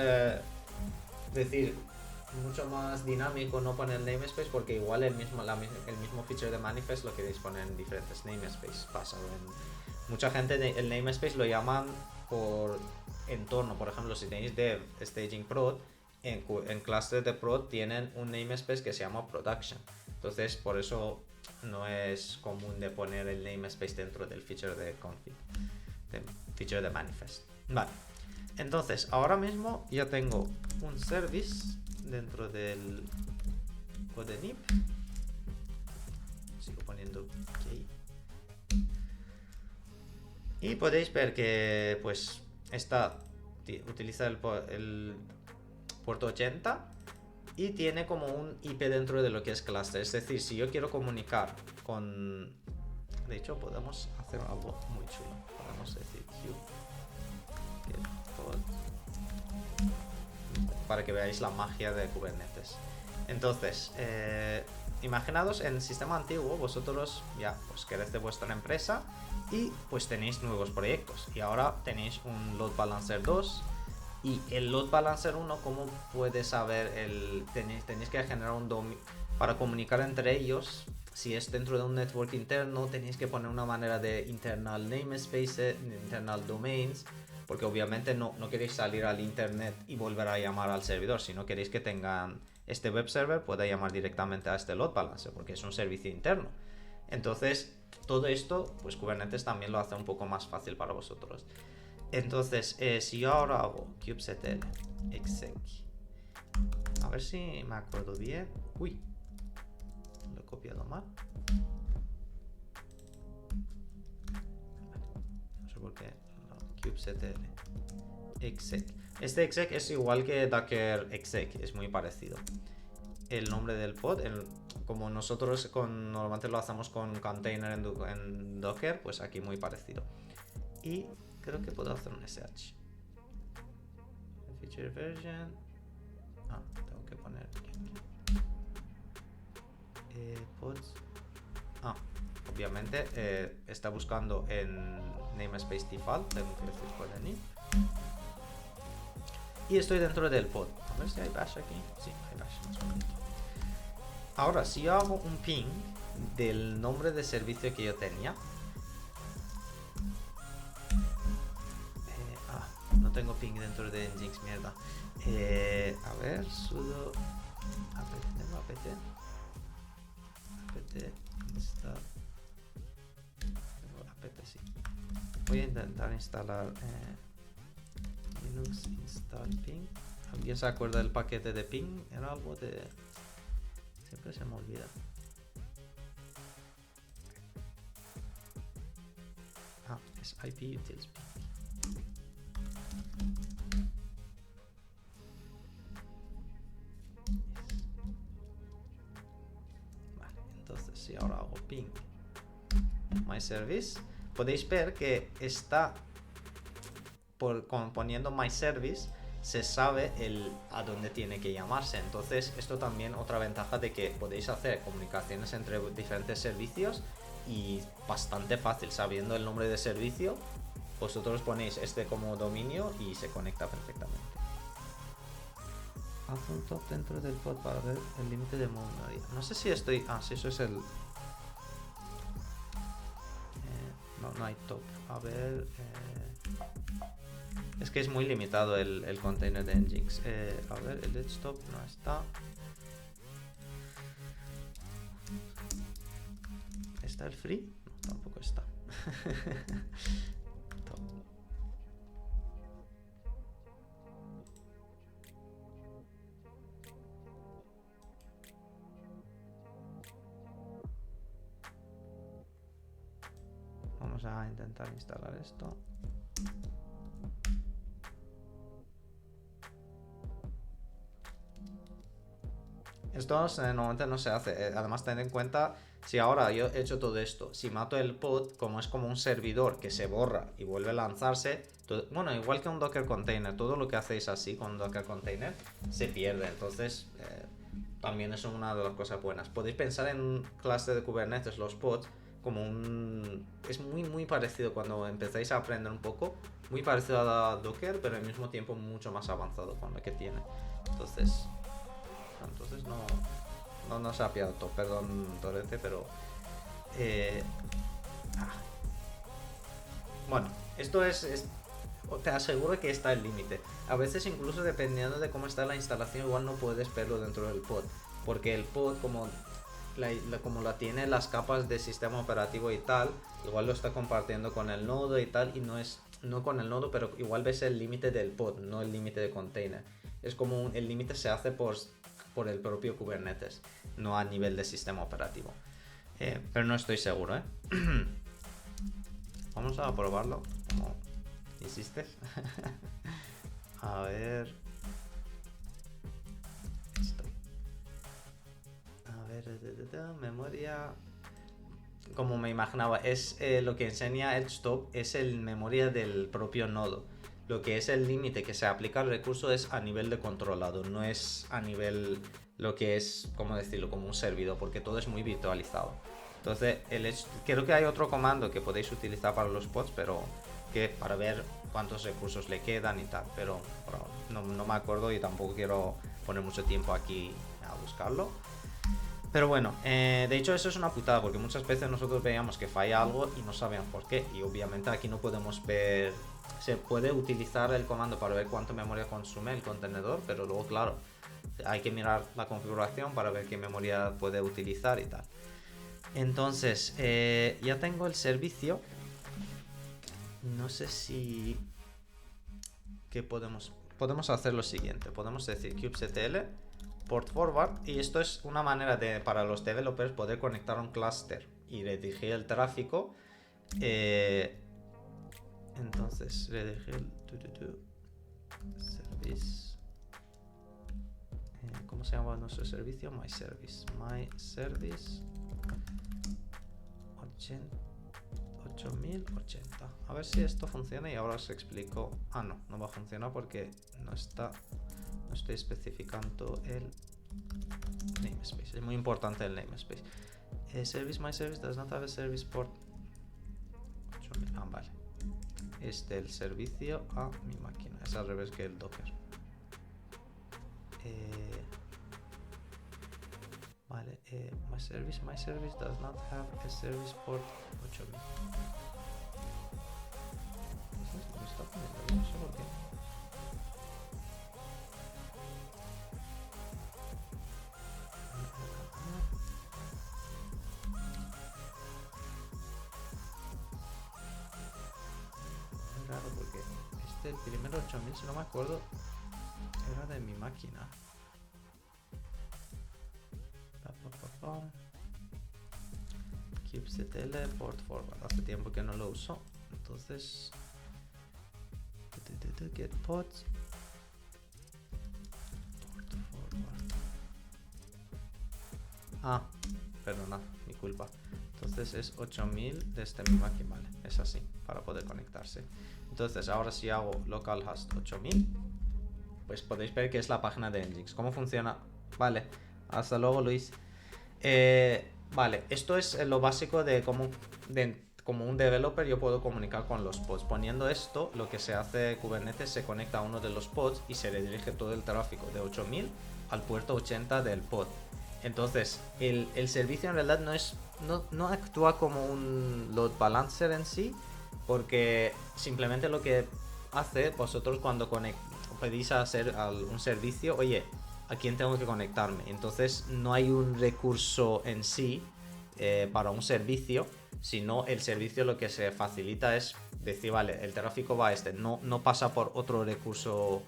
mucho más dinámico no poner el namespace, porque igual el mismo feature de manifest lo queréis poner en diferentes namespace. Mucha gente el namespace lo llaman por entorno. Por ejemplo, si tenéis dev, staging, prod, en cluster de prod tienen un namespace que se llama production. Entonces por eso no es común de poner el namespace dentro del feature de config, feature de manifest. Vale, entonces ahora mismo ya tengo un service dentro del code nip. Sigo poniendo aquí. Y podéis ver que pues utiliza el puerto 80 y tiene como un IP dentro de lo que es cluster. Es decir, si yo quiero comunicar con... De hecho, podemos hacer algo muy chulo. Podemos decir para que veáis la magia de Kubernetes. Entonces, imaginaos en el sistema antiguo, vosotros ya pues queréis de vuestra empresa y pues tenéis nuevos proyectos y ahora tenéis un load balancer 2 Y el load balancer 1, ¿cómo puedes saber? Tenéis que generar un dominio para comunicar entre ellos. Si es dentro de un network interno, tenéis que poner una manera de internal namespace, internal domains, porque obviamente no queréis salir al internet y volver a llamar al servidor, sino queréis que tengan este web server pueda llamar directamente a este load balancer, porque es un servicio interno. Entonces, todo esto, pues Kubernetes también lo hace un poco más fácil para vosotros. Entonces, si yo ahora hago kubectl exec, a ver si me acuerdo bien. Uy, lo he copiado mal. No sé por qué. No, kubectl exec. Este exec es igual que docker exec, es muy parecido. El nombre del pod, como nosotros normalmente lo hacemos con container en Docker, pues aquí muy parecido. Y creo que puedo hacer un SH. Feature version. Tengo que poner pods. Obviamente está buscando en namespace default, tengo que decir por venir. Y estoy dentro del pod. A ver si hay bash aquí. Sí, hay bash. Más bonito. Ahora, si yo hago un ping del nombre de servicio que yo tenía. No tengo ping dentro de Nginx, mierda. A ver, sudo apt install apt, sí. Voy a intentar instalar Linux install ping. ¿Alguien se acuerda del paquete de ping? Era algo de... Siempre se me olvida. Es IP utils ping. Vale, entonces si ahora hago ping my service, podéis ver que está poniendo my service, se sabe a dónde tiene que llamarse. Entonces esto también otra ventaja de que podéis hacer comunicaciones entre diferentes servicios y bastante fácil, sabiendo el nombre de servicio, vosotros ponéis este como dominio y se conecta perfectamente. Haz un top dentro del pod para ver el límite de memoria. No sé si estoy... si eso es el... no hay top. A ver... Es que es muy limitado el container de Nginx. A ver, el edge top no está. ¿Está el free? No, tampoco está. Top. Vamos a intentar instalar esto. Esto normalmente no se hace. Además, tened en cuenta, si ahora yo he hecho todo esto, si mato el pod, como es como un servidor que se borra y vuelve a lanzarse, bueno, igual que un Docker Container, todo lo que hacéis así con un Docker Container se pierde. Entonces, también es una de las cosas buenas. Podéis pensar en un cluster de Kubernetes, los pods, como es muy parecido cuando empezáis a aprender un poco, muy parecido a Docker, pero al mismo tiempo mucho más avanzado con lo que tiene. Entonces no se ha pillado, perdón Torete, pero bueno, esto es te aseguro que está el límite. A veces incluso dependiendo de cómo está la instalación, igual no puedes verlo dentro del pod, porque el pod como la tiene las capas de sistema operativo y tal, igual lo está compartiendo con el nodo y tal, y no con el nodo, pero igual ves el límite del pod, no el límite de container. Es como el límite se hace por el propio Kubernetes, no a nivel de sistema operativo. Pero no estoy seguro, Vamos a probarlo. ¿Cómo hiciste? A ver. A ver, memoria. Como me imaginaba, es lo que enseña el stop, es el memoria del propio nodo. Lo que es el límite que se aplica al recurso es a nivel de controlado, no es a nivel lo que es, ¿cómo decirlo?, como un servidor, porque todo es muy virtualizado. Entonces, creo que hay otro comando que podéis utilizar para los pods, pero que para ver cuántos recursos le quedan y tal, pero no me acuerdo y tampoco quiero poner mucho tiempo aquí a buscarlo. Pero bueno, de hecho eso es una putada porque muchas veces nosotros veíamos que falla algo y no sabíamos por qué, y obviamente aquí no podemos ver. Se puede utilizar el comando para ver cuánto memoria consume el contenedor, pero luego claro, hay que mirar la configuración para ver qué memoria puede utilizar y tal. Entonces, ya tengo el servicio. No sé si... ¿Qué podemos hacer lo siguiente? Podemos decir kubectl port forward, y esto es una manera para los developers poder conectar a un clúster y redirigir el tráfico. Entonces, redirigir service. ¿Cómo se llama nuestro servicio? My service 8080. A ver si esto funciona y ahora os explico. Ah, no va a funcionar porque no estoy especificando el namespace. Es muy importante el namespace. My service does not have a service port 8000. Ah, vale. Es del servicio a mi máquina. Es al revés que el Docker. Vale, my service does not have a service port 8000. Me está poniendo bien, no sé por qué. Es raro porque el primero 8000, si no me acuerdo, era de mi máquina. kubectl port forward. Hace tiempo que no lo uso, entonces get ports port forward. Perdona, mi culpa. Entonces es 8000 desde mi máquina, vale, es así para poder conectarse. Entonces ahora si hago localhost 8000, pues podéis ver que es la página de Nginx. ¿Cómo funciona? Vale, hasta luego, Luis. Vale, esto es lo básico de cómo como un developer yo puedo comunicar con los pods. Poniendo esto, lo que se hace, Kubernetes se conecta a uno de los pods y se redirige todo el tráfico de 8000 al puerto 80 del pod. Entonces, el servicio en realidad no actúa como un load balancer en sí, porque simplemente lo que hace vosotros cuando pedís a hacer un servicio, oye, ¿a quién tengo que conectarme? Entonces no hay un recurso en sí para un servicio, sino el servicio lo que se facilita es decir, vale, el tráfico va a no pasa por otro recurso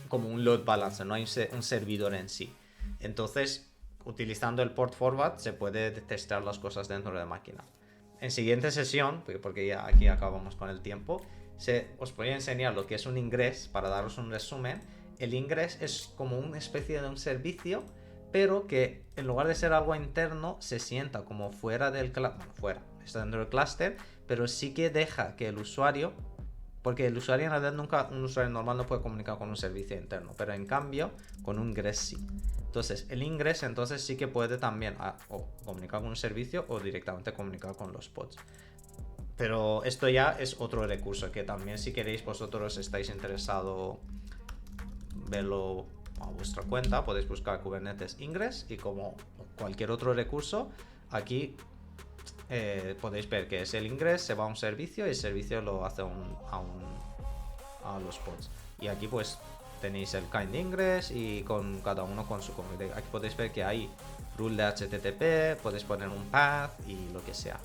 como un load balancer, no hay un servidor en sí. Entonces, utilizando el port forward se puede testear las cosas dentro de la máquina. En siguiente sesión, porque ya aquí acabamos con el tiempo, os voy a enseñar lo que es un ingress para daros un resumen. El ingress es como una especie de un servicio, pero que en lugar de ser algo interno se sienta como fuera del está dentro del clúster, pero sí que deja que el usuario, porque el usuario en realidad un usuario normal no puede comunicar con un servicio interno, pero en cambio con un ingress sí. Entonces el ingress entonces sí que puede también o comunicar con un servicio o directamente comunicar con los pods. Pero esto ya es otro recurso que también, si queréis vosotros estáis interesados verlo a vuestra cuenta, podéis buscar Kubernetes Ingress y como cualquier otro recurso aquí podéis ver que es el ingress, se va a un servicio y el servicio lo hace a los pods. Y aquí pues tenéis el kind ingress y con cada uno con su comité. Aquí podéis ver que hay rule de HTTP, podéis poner un path y lo que sea.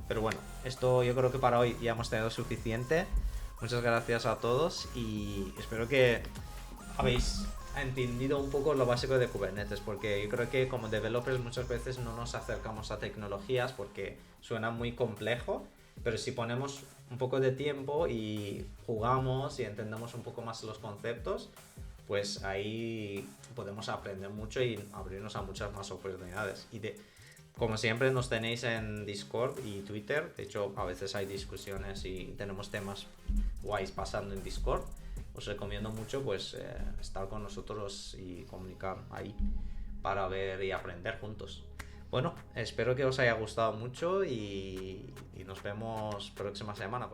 Pero bueno, esto yo creo que para hoy ya hemos tenido suficiente. Muchas gracias a todos y espero que habéis entendido un poco lo básico de Kubernetes, porque yo creo que como developers muchas veces no nos acercamos a tecnologías porque suena muy complejo, pero si ponemos un poco de tiempo y jugamos y entendemos un poco más los conceptos, pues ahí podemos aprender mucho y abrirnos a muchas más oportunidades. Como siempre nos tenéis en Discord y Twitter, de hecho a veces hay discusiones y tenemos temas guays pasando en Discord. Os recomiendo mucho pues estar con nosotros y comunicar ahí para ver y aprender juntos. Bueno, espero que os haya gustado mucho y nos vemos próxima semana.